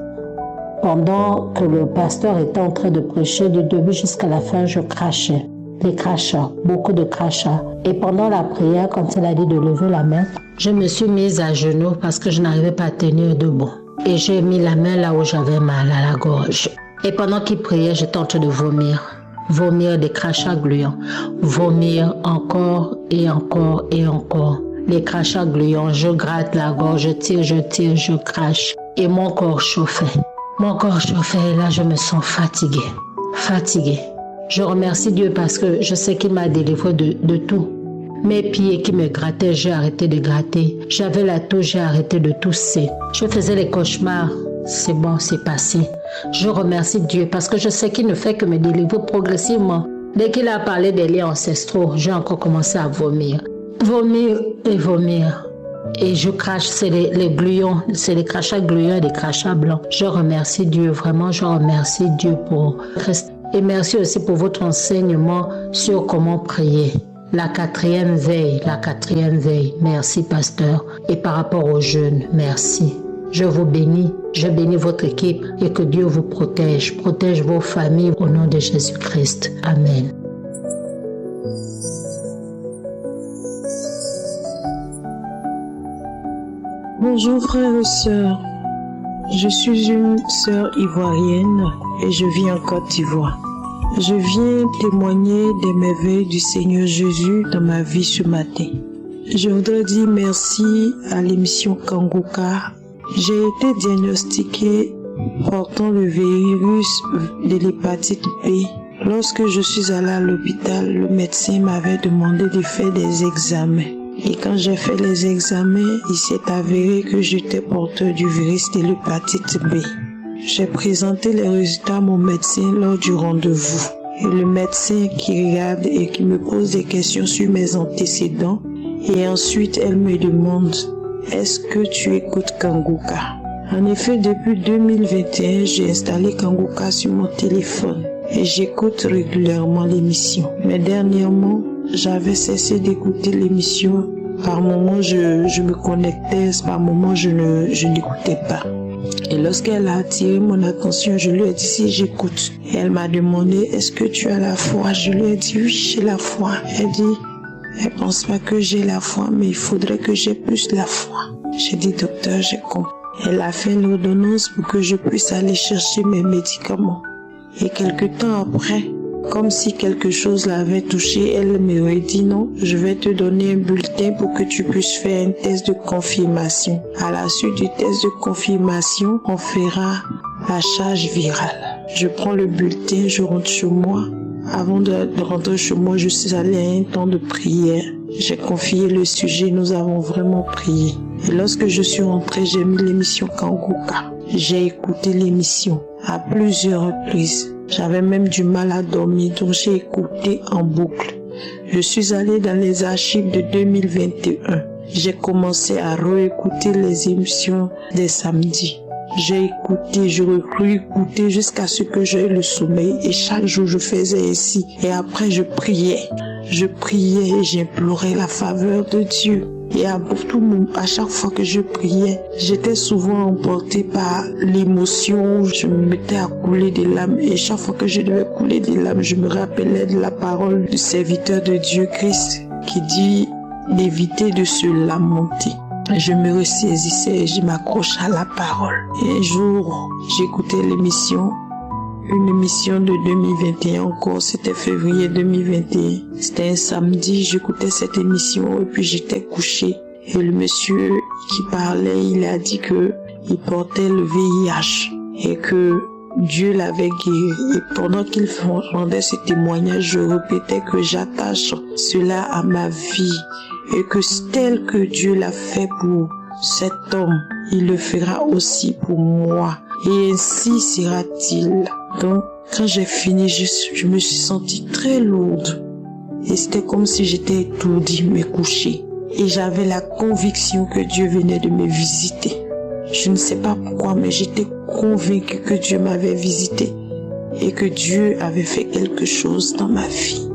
pendant que le pasteur était en train de prêcher, du début jusqu'à la fin, je crachais. Des crachats, beaucoup de crachats. Et pendant la prière, quand il a dit de lever la main, je me suis mise à genoux parce que je n'arrivais pas à tenir debout. Et j'ai mis la main là où j'avais mal à la gorge. Et pendant qu'il priait, j'étais en train de vomir. Vomir des crachats gluants. Vomir encore et encore et encore. Les crachats gluants, je gratte la gorge, je tire, je crache. Et mon corps chauffait. Mon corps chauffait et là je me sens fatiguée. Je remercie Dieu parce que je sais qu'il m'a délivré de tout. Mes pieds qui me grattaient, j'ai arrêté de gratter. J'avais la toux, j'ai arrêté de tousser. Je faisais les cauchemars. C'est bon, c'est passé. Je remercie Dieu parce que je sais qu'il ne fait que me délivrer progressivement. Dès qu'il a parlé des liens ancestraux, j'ai encore commencé à vomir. Vomir et vomir. Et je crache, c'est les gluons, c'est les crachats gluants et des crachats blancs. Je remercie Dieu, vraiment, je remercie Dieu pour Christ. Et merci aussi pour votre enseignement sur comment prier. La quatrième veille. Merci, pasteur. Et par rapport aux jeunes, merci. Je vous bénis, je bénis votre équipe et que Dieu vous protège vos familles au nom de Jésus-Christ. Amen. Bonjour frères et sœurs, je suis une sœur ivoirienne et je vis en Côte d'Ivoire. Je viens témoigner des merveilles du Seigneur Jésus dans ma vie ce matin. Je voudrais dire merci à l'émission Kanguka. J'ai été diagnostiquée portant le virus de l'hépatite B. Lorsque je suis allée à l'hôpital, le médecin m'avait demandé de faire des examens. Et quand j'ai fait les examens, il s'est avéré que j'étais porteur du virus de l'hépatite B. J'ai présenté les résultats à mon médecin lors du rendez-vous. Et le médecin qui regarde et qui me pose des questions sur mes antécédents. Et ensuite, elle me demande, est-ce que tu écoutes Kanguka? En effet, depuis 2021, j'ai installé Kanguka sur mon téléphone. Et j'écoute régulièrement l'émission. Mais dernièrement, j'avais cessé d'écouter l'émission. Par moments, je me connectais, par moments, je n'écoutais pas. Et lorsqu'elle a attiré mon attention, je lui ai dit si j'écoute. Et elle m'a demandé, est-ce que tu as la foi? Je lui ai dit oui, j'ai la foi. Elle dit, elle pense pas que j'ai la foi, mais il faudrait que j'ai plus la foi. J'ai dit, docteur, j'ai compris. Elle a fait l'ordonnance pour que je puisse aller chercher mes médicaments. Et quelque temps après, comme si quelque chose l'avait touché, elle m'aurait dit non, je vais te donner un bulletin pour que tu puisses faire un test de confirmation. À la suite du test de confirmation, on fera la charge virale. Je prends le bulletin, je rentre chez moi. Avant de rentrer chez moi, je suis allée à un temps de prière. J'ai confié le sujet, nous avons vraiment prié. Et lorsque je suis rentrée, j'ai mis l'émission Kanguka. J'ai écouté l'émission à plusieurs reprises. J'avais même du mal à dormir, donc j'ai écouté en boucle. Je suis allée dans les archives de 2021. J'ai commencé à réécouter les émissions des samedis. J'ai écouté, je réécoutais jusqu'à ce que j'aie le sommeil. Et chaque jour, je faisais ainsi. Et après, je priais. Je priais et j'implorais la faveur de Dieu. Et à chaque fois que je priais, j'étais souvent emportée par l'émotion. Je me mettais à couler des larmes. Et chaque fois que je devais couler des larmes, je me rappelais de la parole du serviteur de Dieu Christ qui dit d'éviter de se lamenter. Je me ressaisissais et je m'accrochais à la parole. Et un jour, j'écoutais l'émission. Une émission de 2021 encore, c'était février 2021. C'était un samedi, j'écoutais cette émission et puis j'étais couchée. Et le monsieur qui parlait, il a dit que il portait le VIH et que Dieu l'avait guéri. Et pendant qu'il rendait ce témoignage, je répétais que j'attache cela à ma vie et que tel que Dieu l'a fait pour cet homme, il le fera aussi pour moi. Et ainsi sera-t-il. Donc, quand j'ai fini, je me suis sentie très lourde. Et c'était comme si j'étais étourdie, me coucher. Et j'avais la conviction que Dieu venait de me visiter. Je ne sais pas pourquoi, mais j'étais convaincue que Dieu m'avait visité. Et que Dieu avait fait quelque chose dans ma vie.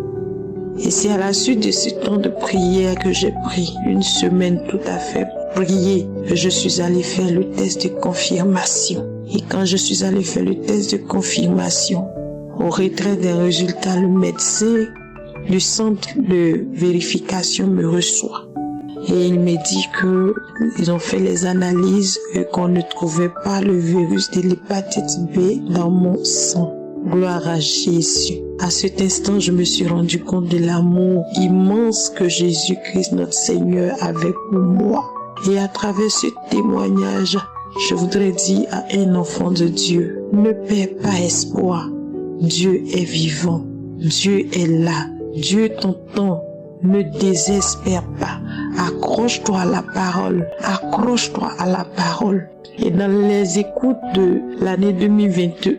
Et c'est à la suite de ce temps de prière que j'ai pris une semaine tout à fait prier que je suis allée faire le test de confirmation. Et quand je suis allée faire le test de confirmation, au retrait des résultats, le médecin du centre de vérification me reçoit. Et il me dit qu'ils ont fait les analyses et qu'on ne trouvait pas le virus de l'hépatite B dans mon sang. Gloire à Jésus. À cet instant, je me suis rendu compte de l'amour immense que Jésus-Christ, notre Seigneur, avait pour moi. Et à travers ce témoignage, je voudrais dire à un enfant de Dieu, ne perds pas espoir. Dieu est vivant. Dieu est là. Dieu t'entend. Ne désespère pas. Accroche-toi à la parole. Accroche-toi à la parole. Et dans les écoutes de l'année 2021,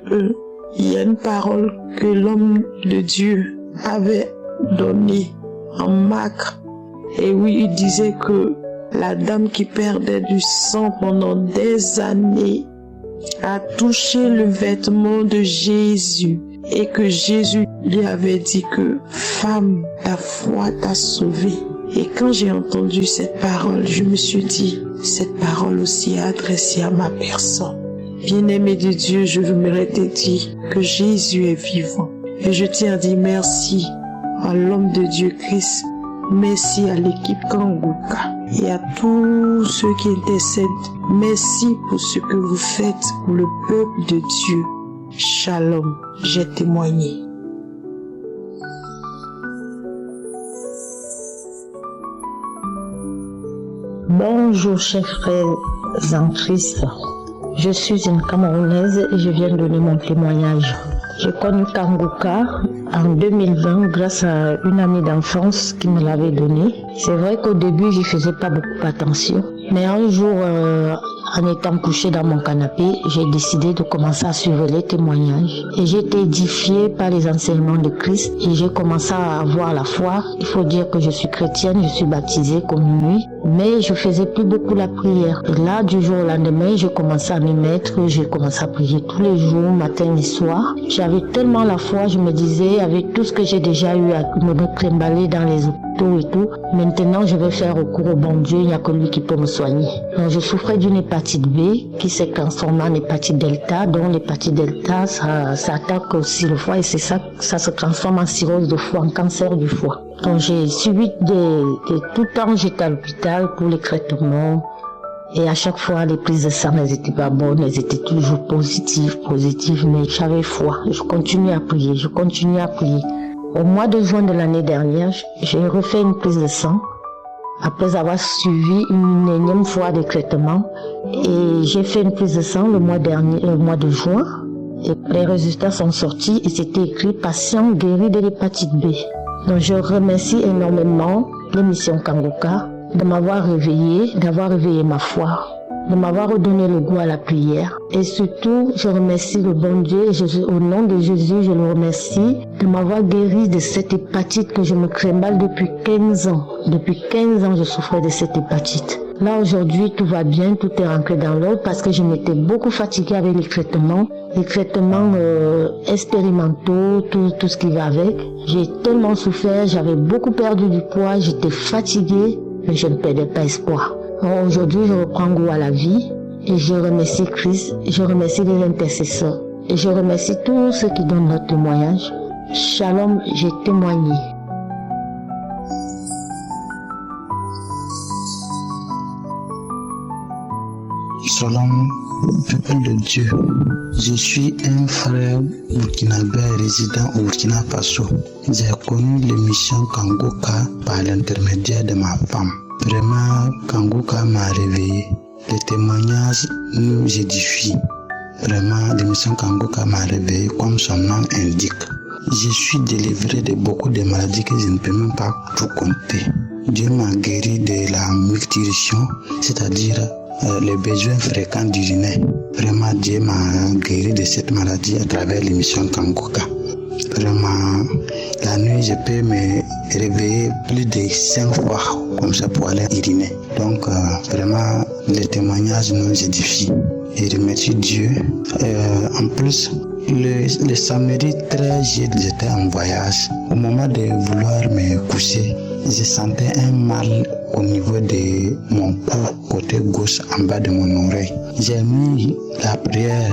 il y a une parole que l'homme de Dieu avait donnée en Marc. Et oui, il disait que la dame qui perdait du sang pendant des années a touché le vêtement de Jésus. Et que Jésus lui avait dit que « Femme, ta foi t'a sauvée ». Et quand j'ai entendu cette parole, je me suis dit, cette parole aussi est adressée à ma personne. Bien-aimé de Dieu, je voudrais te dire que Jésus est vivant. Et je tiens à dire merci à l'homme de Dieu Christ. Merci à l'équipe Kanguka et à tous ceux qui intercèdent. Merci pour ce que vous faites pour le peuple de Dieu. Shalom, j'ai témoigné. Bonjour chers frères en Christ. Je suis une Camerounaise et je viens donner mon témoignage. J'ai connu Kanguka en 2020 grâce à une amie d'enfance qui me l'avait donné. C'est vrai qu'au début, j'y faisais pas beaucoup attention. Mais un jour, en étant couchée dans mon canapé, j'ai décidé de commencer à suivre les témoignages. Et j'ai été édifiée par les enseignements de Christ et j'ai commencé à avoir la foi. Il faut dire que je suis chrétienne, je suis baptisée, communiée, mais je faisais plus beaucoup la prière. Et là, du jour au lendemain, j'ai commencé à m'y mettre, j'ai commencé à prier tous les jours, matin et soir. J'avais tellement la foi, je me disais, avec tout ce que j'ai déjà eu à me trimballer dans les hôpitaux et tout, maintenant je vais faire recours au bon Dieu, il n'y a que lui qui peut me soigner. Donc, je souffrais d'une hépatite B qui s'est transformée en hépatite delta, dont l'hépatite delta, ça attaque aussi le foie et c'est ça se transforme en cirrhose de foie, en cancer du foie. Donc j'ai suivi tout le temps, j'étais à l'hôpital pour les traitements. Et à chaque fois, les prises de sang, elles étaient pas bonnes, elles étaient toujours positives, mais j'avais foi. Je continuais à prier. Au mois de juin de l'année dernière, j'ai refait une prise de sang après avoir suivi une énième fois de traitement. Et j'ai fait une prise de sang le mois de juin. Et les résultats sont sortis et c'était écrit « Patient guéri de l'hépatite B ». Donc je remercie énormément l'émission Kanguka de m'avoir réveillé, d'avoir réveillé ma foi, de m'avoir redonné le goût à la prière. Et surtout, je remercie le bon Dieu, au nom de Jésus, je le remercie de m'avoir guéri de cette hépatite que je me trimballe depuis 15 ans. Depuis 15 ans, je souffrais de cette hépatite. Là, aujourd'hui, tout va bien, tout est rentré dans l'ordre parce que je m'étais beaucoup fatiguée avec les traitements expérimentaux, tout ce qui va avec. J'ai tellement souffert, j'avais beaucoup perdu du poids, j'étais fatiguée, mais je ne perdais pas espoir. Alors aujourd'hui, je reprends goût à la vie et je remercie Christ, je remercie les intercesseurs et je remercie tous ceux qui donnent leur témoignage. Shalom, j'ai témoigné. Shalom, peuple de Dieu. Je suis un frère burkinabé résident au Burkina Faso. J'ai connu l'émission Kanguka par l'intermédiaire de ma femme. Vraiment, Kanguka m'a réveillé. Les témoignages nous édifient. Vraiment, l'émission Kanguka m'a réveillé comme son nom indique. Je suis délivré de beaucoup de maladies que je ne peux même pas tout compter. Dieu m'a guéri de la nutrition, c'est-à-dire les besoins fréquents d'uriner. Vraiment, Dieu m'a guéri de cette maladie à travers l'émission Kanguka. Vraiment, la nuit, je peux me réveiller plus de 5 fois comme ça pour aller uriner. Donc, vraiment, les témoignages nous édifient. Et remercie Dieu. En plus, le samedi 13, j'étais en voyage. Au moment de vouloir me coucher, je sentais un mal au niveau de mon cou, côté gauche, en bas de mon oreille. J'ai mis la prière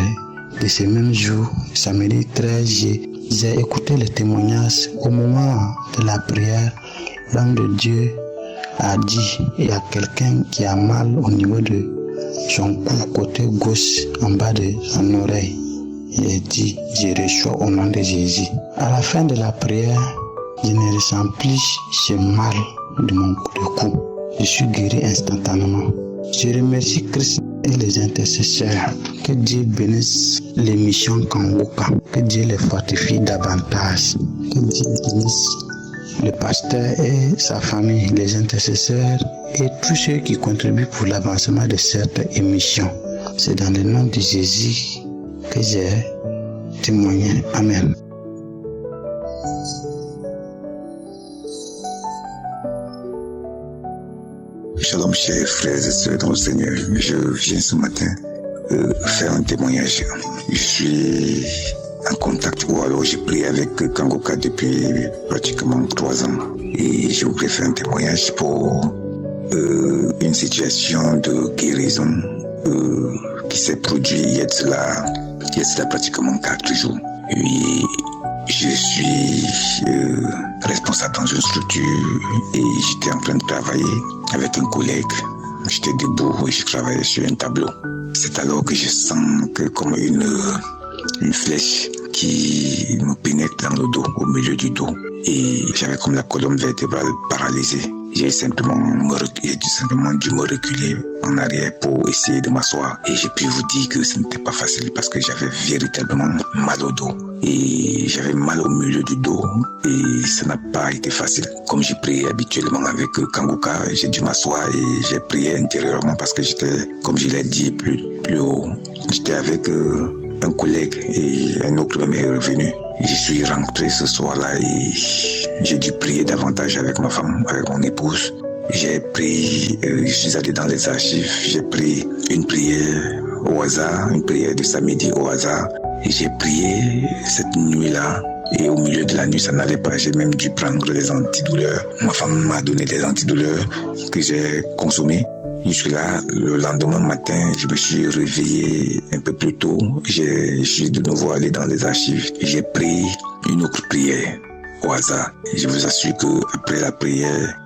de ce même jour, samedi 13, j'ai écouté le témoignage. Au moment de la prière, l'homme de Dieu a dit, il y a quelqu'un qui a mal au niveau de son cou, côté gauche, en bas de son oreille. Il dit, je reçois au nom de Jésus. À la fin de la prière, je ne ressens plus ce mal de mon cou. Je suis guéri instantanément. Je remercie Christ et les intercesseurs. Que Dieu bénisse l'émission Kanguka. Que Dieu les fortifie davantage. Que Dieu bénisse le pasteur et sa famille, les intercesseurs et tous ceux qui contribuent pour l'avancement de cette émission. C'est dans le nom de Jésus que j'ai témoigné. Amen. Shalom, chers frères et sœurs dans le Seigneur. Je viens ce matin faire un témoignage. Je suis en contact, ou alors j'ai prié avec Kangoka depuis pratiquement 3 ans. Et je voudrais faire un témoignage pour une situation de guérison qui s'est produite il y a de cela pratiquement 4 jours. Et je suis responsable dans une structure et j'étais en train de travailler avec un collègue. J'étais debout et je travaillais sur un tableau. C'est alors que je sens que comme une flèche qui me pénètre dans le dos, au milieu du dos. Et j'avais comme la colonne vertébrale paralysée. J'ai simplement dû me reculer en arrière pour essayer de m'asseoir. Et j'ai pu vous dire que ce n'était pas facile parce que j'avais véritablement mal au dos. Et j'avais mal au milieu du dos et ça n'a pas été facile. Comme j'ai prié habituellement avec Kangoka, j'ai dû m'asseoir et j'ai prié intérieurement parce que j'étais, comme je l'ai dit plus haut, j'étais avec un collègue et un autre m'est revenu. Je suis rentré ce soir-là et j'ai dû prier davantage avec ma femme, avec mon épouse. J'ai pris, je suis allé dans les archives, j'ai pris une prière au hasard, une prière de samedi au hasard. Et j'ai prié cette nuit-là. Et au milieu de la nuit, ça n'allait pas. J'ai même dû prendre des antidouleurs. Ma femme m'a donné des antidouleurs que j'ai consommés. Jusque-là, le lendemain matin, je me suis réveillé un peu plus tôt. Je suis de nouveau allé dans les archives. J'ai prié une autre prière au hasard. Et je vous assure qu'après la prière,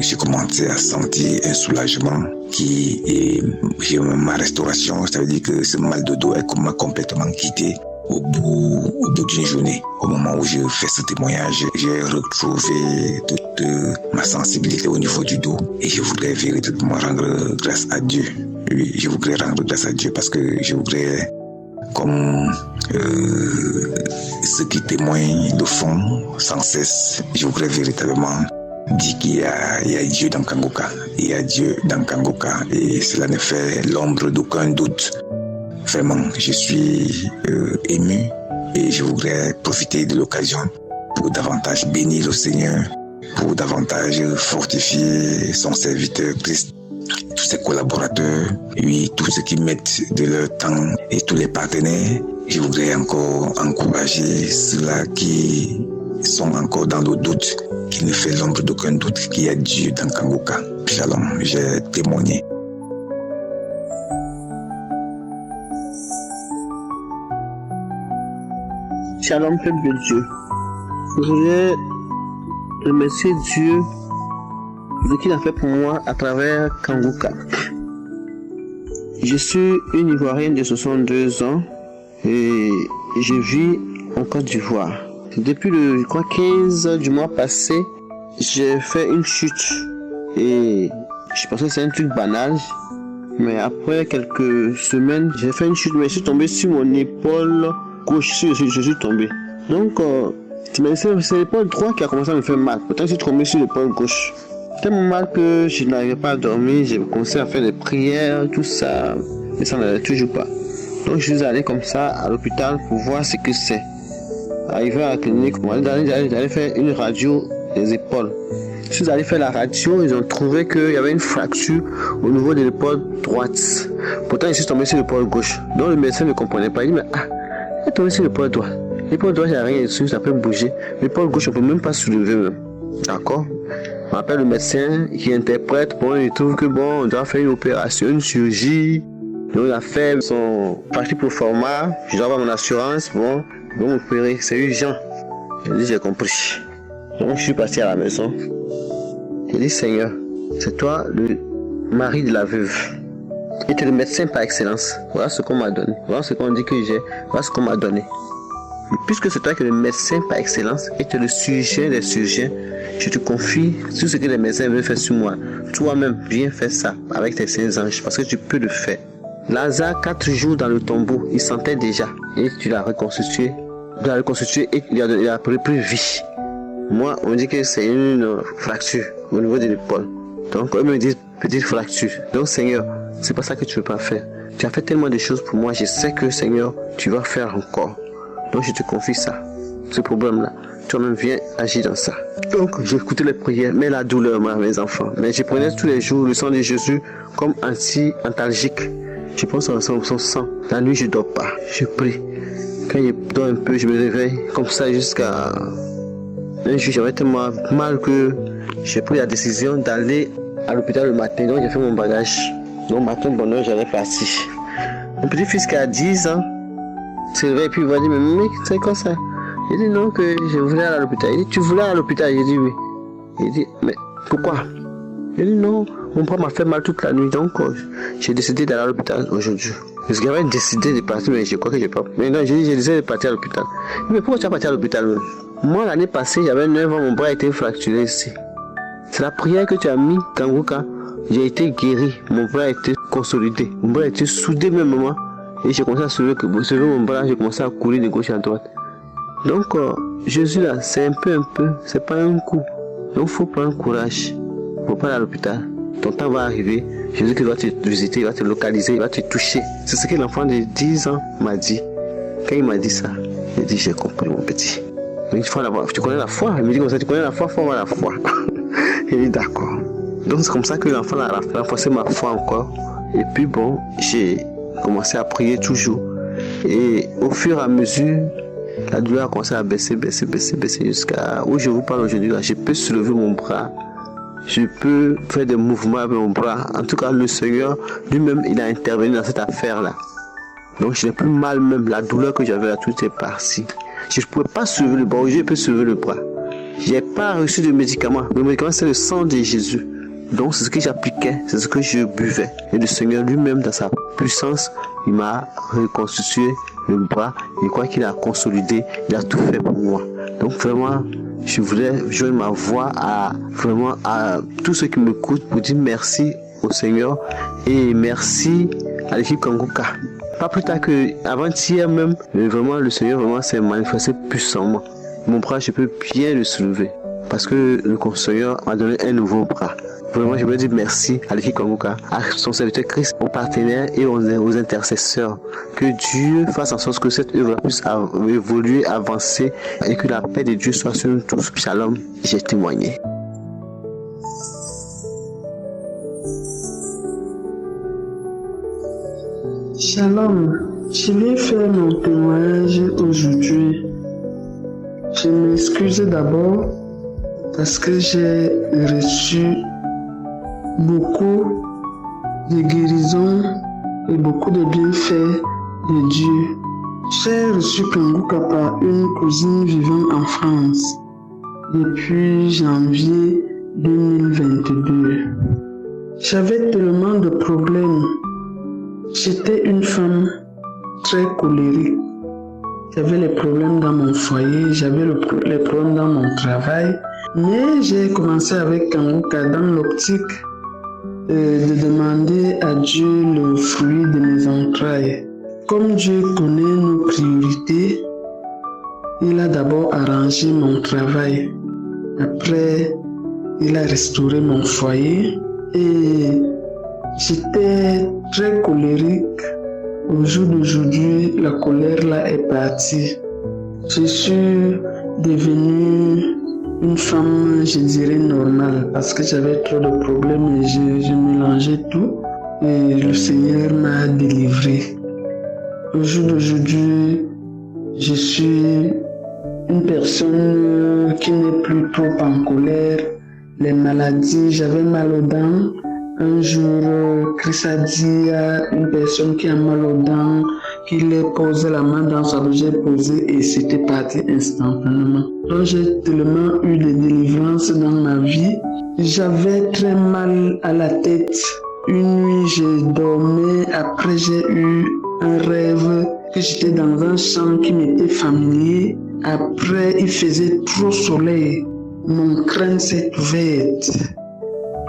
j'ai commencé à sentir un soulagement qui est ma restauration. Ça veut dire que ce mal de dos m'a complètement quitté au bout d'une journée. Au moment où je fais ce témoignage, j'ai retrouvé toute ma sensibilité au niveau du dos et je voudrais véritablement rendre grâce à Dieu. Oui, je voudrais rendre grâce à Dieu parce que je voudrais, comme ceux qui témoignent le font sans cesse, je voudrais véritablement dire qu'il y a Dieu dans Kangoka. Il y a Dieu dans Kangoka et cela ne fait l'ombre d'aucun doute. Vraiment, je suis ému et je voudrais profiter de l'occasion pour davantage bénir le Seigneur, pour davantage fortifier son serviteur Christ, tous ses collaborateurs, oui, tous ceux qui mettent de leur temps et tous les partenaires. Je voudrais encore encourager ceux-là qui sont encore dans le doute, qui ne fait l'ombre d'aucun doute qu'il y a Dieu dans Kangoka. Shalom, j'ai témoigné. Shalom, peuple de Dieu. Je voudrais remercier Dieu de ce qu'il a fait pour moi à travers Kangoka. Je suis une Ivoirienne de 62 ans et je vis en Côte d'Ivoire. Depuis le 15 du mois passé, j'ai fait une chute et je pensais que c'est un truc banal. Mais après quelques semaines, j'ai fait une chute, mais je suis tombé sur mon épaule gauche, je suis tombé. Donc, c'est l'épaule droite qui a commencé à me faire mal. Pourtant, je suis tombé sur l'épaule gauche. Tellement mal que je n'arrivais pas à dormir, j'ai commencé à faire des prières, tout ça, mais ça n'allait toujours pas. Donc, je suis allé comme ça à l'hôpital pour voir ce que c'est. Arrivé à la clinique, j'allais faire une radio des épaules. Je suis allé faire la radio, ils ont trouvé qu'il y avait une fracture au niveau de l'épaule droite. Pourtant, je suis tombé sur l'épaule gauche. Donc, le médecin ne comprenait pas. Il dit, mais il est tombé sur l'épaule droite. L'épaule droite, il n'y a rien dessus, ça peut bouger. L'épaule gauche, on ne peut même pas soulever même. D'accord? On appelle le médecin qui interprète. Bon, il trouve que bon, on doit faire une opération, une chirurgie. Donc, il a fait son parti pour format. Je dois avoir mon assurance. Bon, ils vont m'opérer, c'est urgent. J'ai dit, j'ai compris. Donc, je suis parti à la maison. J'ai dit, Seigneur, c'est toi le mari de la veuve. Et tu es le médecin par excellence. Voilà ce qu'on m'a donné. Voilà ce qu'on dit que j'ai. Voilà ce qu'on m'a donné. Puisque c'est toi qui es le médecin par excellence et tu es le chirurgien des chirurgiens, je te confie tout ce que les médecins veulent faire sur moi. Toi-même, viens faire ça avec tes saints anges parce que tu peux le faire. Lazare, 4 jours dans le tombeau, il sentait déjà et tu l'as reconstitué. Tu l'as reconstitué et il a repris vie. Moi, on dit que c'est une fracture au niveau de l'épaule. Donc, eux me disent petite fracture. Donc, Seigneur, c'est pas ça que tu veux pas faire. Tu as fait tellement de choses pour moi. Je sais que, Seigneur, tu vas faire encore. Donc, je te confie ça, ce problème-là. Toi-même, viens agir dans ça. Donc, j'écoutais les prières, mais la douleur, mes enfants. Mais je prenais tous les jours le sang de Jésus comme anti-antalgique. Je pense à son sang. La nuit, je ne dors pas. Je prie. Quand je dors un peu, je me réveille comme ça jusqu'à... Un jour, j'avais tellement mal que j'ai pris la décision d'aller à l'hôpital le matin. Donc, j'ai fait mon bagage. Donc, matin, bonheur, j'allais partir. Mon petit-fils qui a 10 ans se réveille et puis il va dire, mais mec, c'est quoi ça? Il dit non, que je voulais aller à l'hôpital. Il dit, tu voulais aller à l'hôpital? J'ai dit oui. Il dit, mais pourquoi? Il dit non, mon bras m'a fait mal toute la nuit. Donc, j'ai décidé d'aller à l'hôpital aujourd'hui. Parce que j'avais décidé de partir, mais je crois que je n'ai pas. Maintenant, j'ai décidé de partir à l'hôpital. Mais pourquoi tu as parti à l'hôpital même? Moi, l'année passée, j'avais 9 ans, mon bras était fracturé ici. C'est la prière que tu as mis, Kanguka. J'ai été guéri, mon bras a été consolidé. Mon bras a été soudé même moment. Et j'ai commencé à soulever mon bras, j'ai commencé à courir de gauche à droite. Donc, Jésus là, c'est un peu, c'est pas un coup. Donc, il faut prendre courage. Il ne faut pas aller à l'hôpital. Ton temps va arriver. Jésus qui va te visiter, il va te localiser, il va te toucher. C'est ce que l'enfant de 10 ans m'a dit. Quand il m'a dit ça, j'ai dit, j'ai compris, mon petit. Il faut l'avoir. Tu connais la foi? Il me dit comme ça, tu connais la foi, il faut avoir la foi. Il dit d'accord. Donc, c'est comme ça que l'enfant a renforcé ma foi encore. Et puis, bon, j'ai commencé à prier toujours. Et au fur et à mesure, la douleur a commencé à baisser jusqu'à où je vous parle aujourd'hui. Là, je peux soulever mon bras. Je peux faire des mouvements avec mon bras. En tout cas, le Seigneur lui-même, il a intervenu dans cette affaire-là. Donc, je n'ai plus mal même. La douleur que j'avais là, tout est parti. Je ne pouvais pas soulever le bras. Aujourd'hui, je peux soulever le bras. Je n'ai pas reçu de médicaments. Le médicament, c'est le sang de Jésus. Donc, c'est ce que j'appliquais, c'est ce que je buvais. Et le Seigneur lui-même, dans sa puissance, il m'a reconstitué le bras. Et quoi qu'il a consolidé, il a tout fait pour moi. Donc, vraiment, je voulais joindre ma voix à tous ceux qui m'écoutent pour dire merci au Seigneur et merci à l'équipe Kanguka. Pas plus tard qu'avant-hier même, vraiment, le Seigneur vraiment s'est manifesté puissamment. Mon bras, je peux bien le soulever parce que le Seigneur m'a donné un nouveau bras. Vraiment, je veux dire merci à l'équipe Kanguka, à son serviteur Christ, aux partenaires et aux intercesseurs. Que Dieu fasse en sorte que cette œuvre puisse évoluer, avancer et que la paix de Dieu soit sur nous tous. Shalom, j'ai témoigné. Shalom, je vais faire mon témoignage aujourd'hui. Je m'excuse d'abord parce que j'ai reçu beaucoup de guérisons et beaucoup de bienfaits de Dieu. J'ai reçu Kanguka par une cousine vivant en France depuis janvier 2022. J'avais tellement de problèmes. J'étais une femme très colérique. J'avais les problèmes dans mon foyer, j'avais les problèmes dans mon travail. Mais j'ai commencé avec Kanguka dans l'optique de demander à Dieu le fruit de mes entrailles. Comme Dieu connaît nos priorités, il a d'abord arrangé mon travail. Après, il a restauré mon foyer et j'étais très colérique. Au jour d'aujourd'hui, la colère là est partie. Je suis devenue une femme, je dirais, normale parce que j'avais trop de problèmes et je mélangeais tout et le Seigneur m'a délivré. Au jour d'aujourd'hui, je suis une personne qui n'est plus trop en colère. Les maladies, j'avais mal aux dents. Un jour, Christ a dit à une personne qui a mal aux dents qu'il ait posé la main dans sa bouche, j'ai posé et c'était parti instantanément. Donc j'ai tellement eu de délivrance dans ma vie. J'avais très mal à la tête. Une nuit, je dormais. Après, j'ai eu un rêve que j'étais dans un champ qui m'était familier. Après, il faisait trop soleil. Mon crâne s'est ouvert.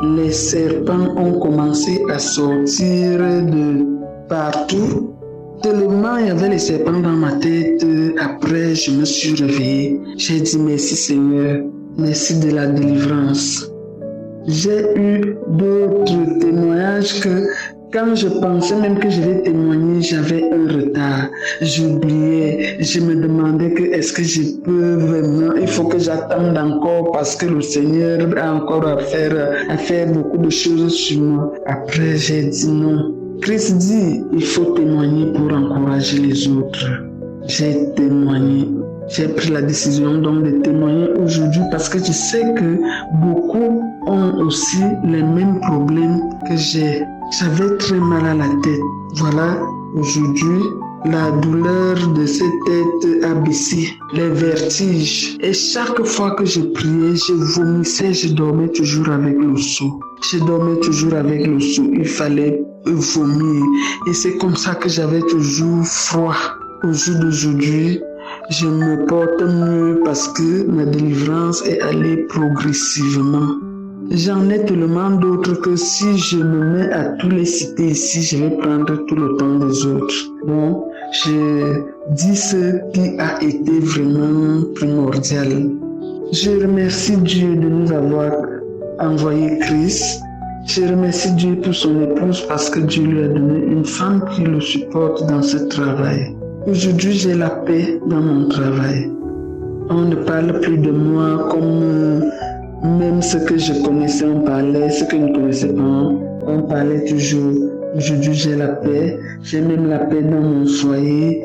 Les serpents ont commencé à sortir de partout. Tellement il y avait les serpents dans ma tête. Après, je me suis réveillé. J'ai dit merci Seigneur. merci de la délivrance. J'ai eu d'autres témoignages que quand je pensais même que je vais témoigner, j'avais un retard. J'oubliais, je me demandais que est-ce que je peux vraiment, il faut que j'attende encore parce que le Seigneur a encore à faire beaucoup de choses sur moi. Après, j'ai dit non. Christ dit, il faut témoigner pour encourager les autres. J'ai témoigné. J'ai pris la décision donc de témoigner aujourd'hui parce que je sais que beaucoup ont aussi les mêmes problèmes que j'ai. J'avais très mal à la tête. Voilà, aujourd'hui, la douleur de cette tête abaissée, les vertiges. Et chaque fois que je priais, je vomissais, je dormais toujours avec le seau. Il fallait vomir. Et c'est comme ça que j'avais toujours froid. Au jour d'aujourd'hui, je me porte mieux parce que ma délivrance est allée progressivement. J'en ai tellement d'autres que si je me mets à tous les citer ici, je vais prendre tout le temps des autres. Donc, je dis ce qui a été vraiment primordial. Je remercie Dieu de nous avoir envoyé Christ. Je remercie Dieu pour son épouse parce que Dieu lui a donné une femme qui le supporte dans ce travail. Aujourd'hui, j'ai la paix dans mon travail. On ne parle plus de moi comme même ce que je connaissais, on parlait, ce que je ne connaissais pas, on parlait toujours. Aujourd'hui, j'ai la paix. J'ai même la paix dans mon foyer.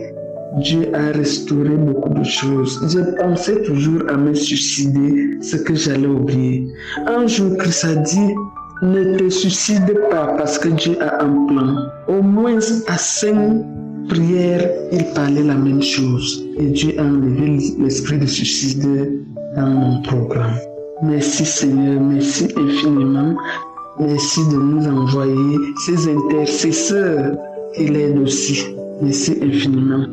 Dieu a restauré beaucoup de choses. Je pensais toujours à me suicider, ce que j'allais oublier. Un jour, Christ a dit, ne te suicide pas parce que Dieu a un plan. Au moins à 5 prières, il parlait la même chose. Et Dieu a enlevé l'esprit de suicide dans mon programme. Merci Seigneur, merci infiniment. Merci de nous envoyer ces intercesseurs qui l'aident aussi. Merci infiniment.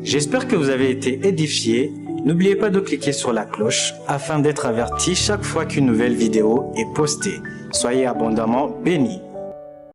J'espère que vous avez été édifiés. N'oubliez pas de cliquer sur la cloche afin d'être averti chaque fois qu'une nouvelle vidéo est postée. Soyez abondamment bénis.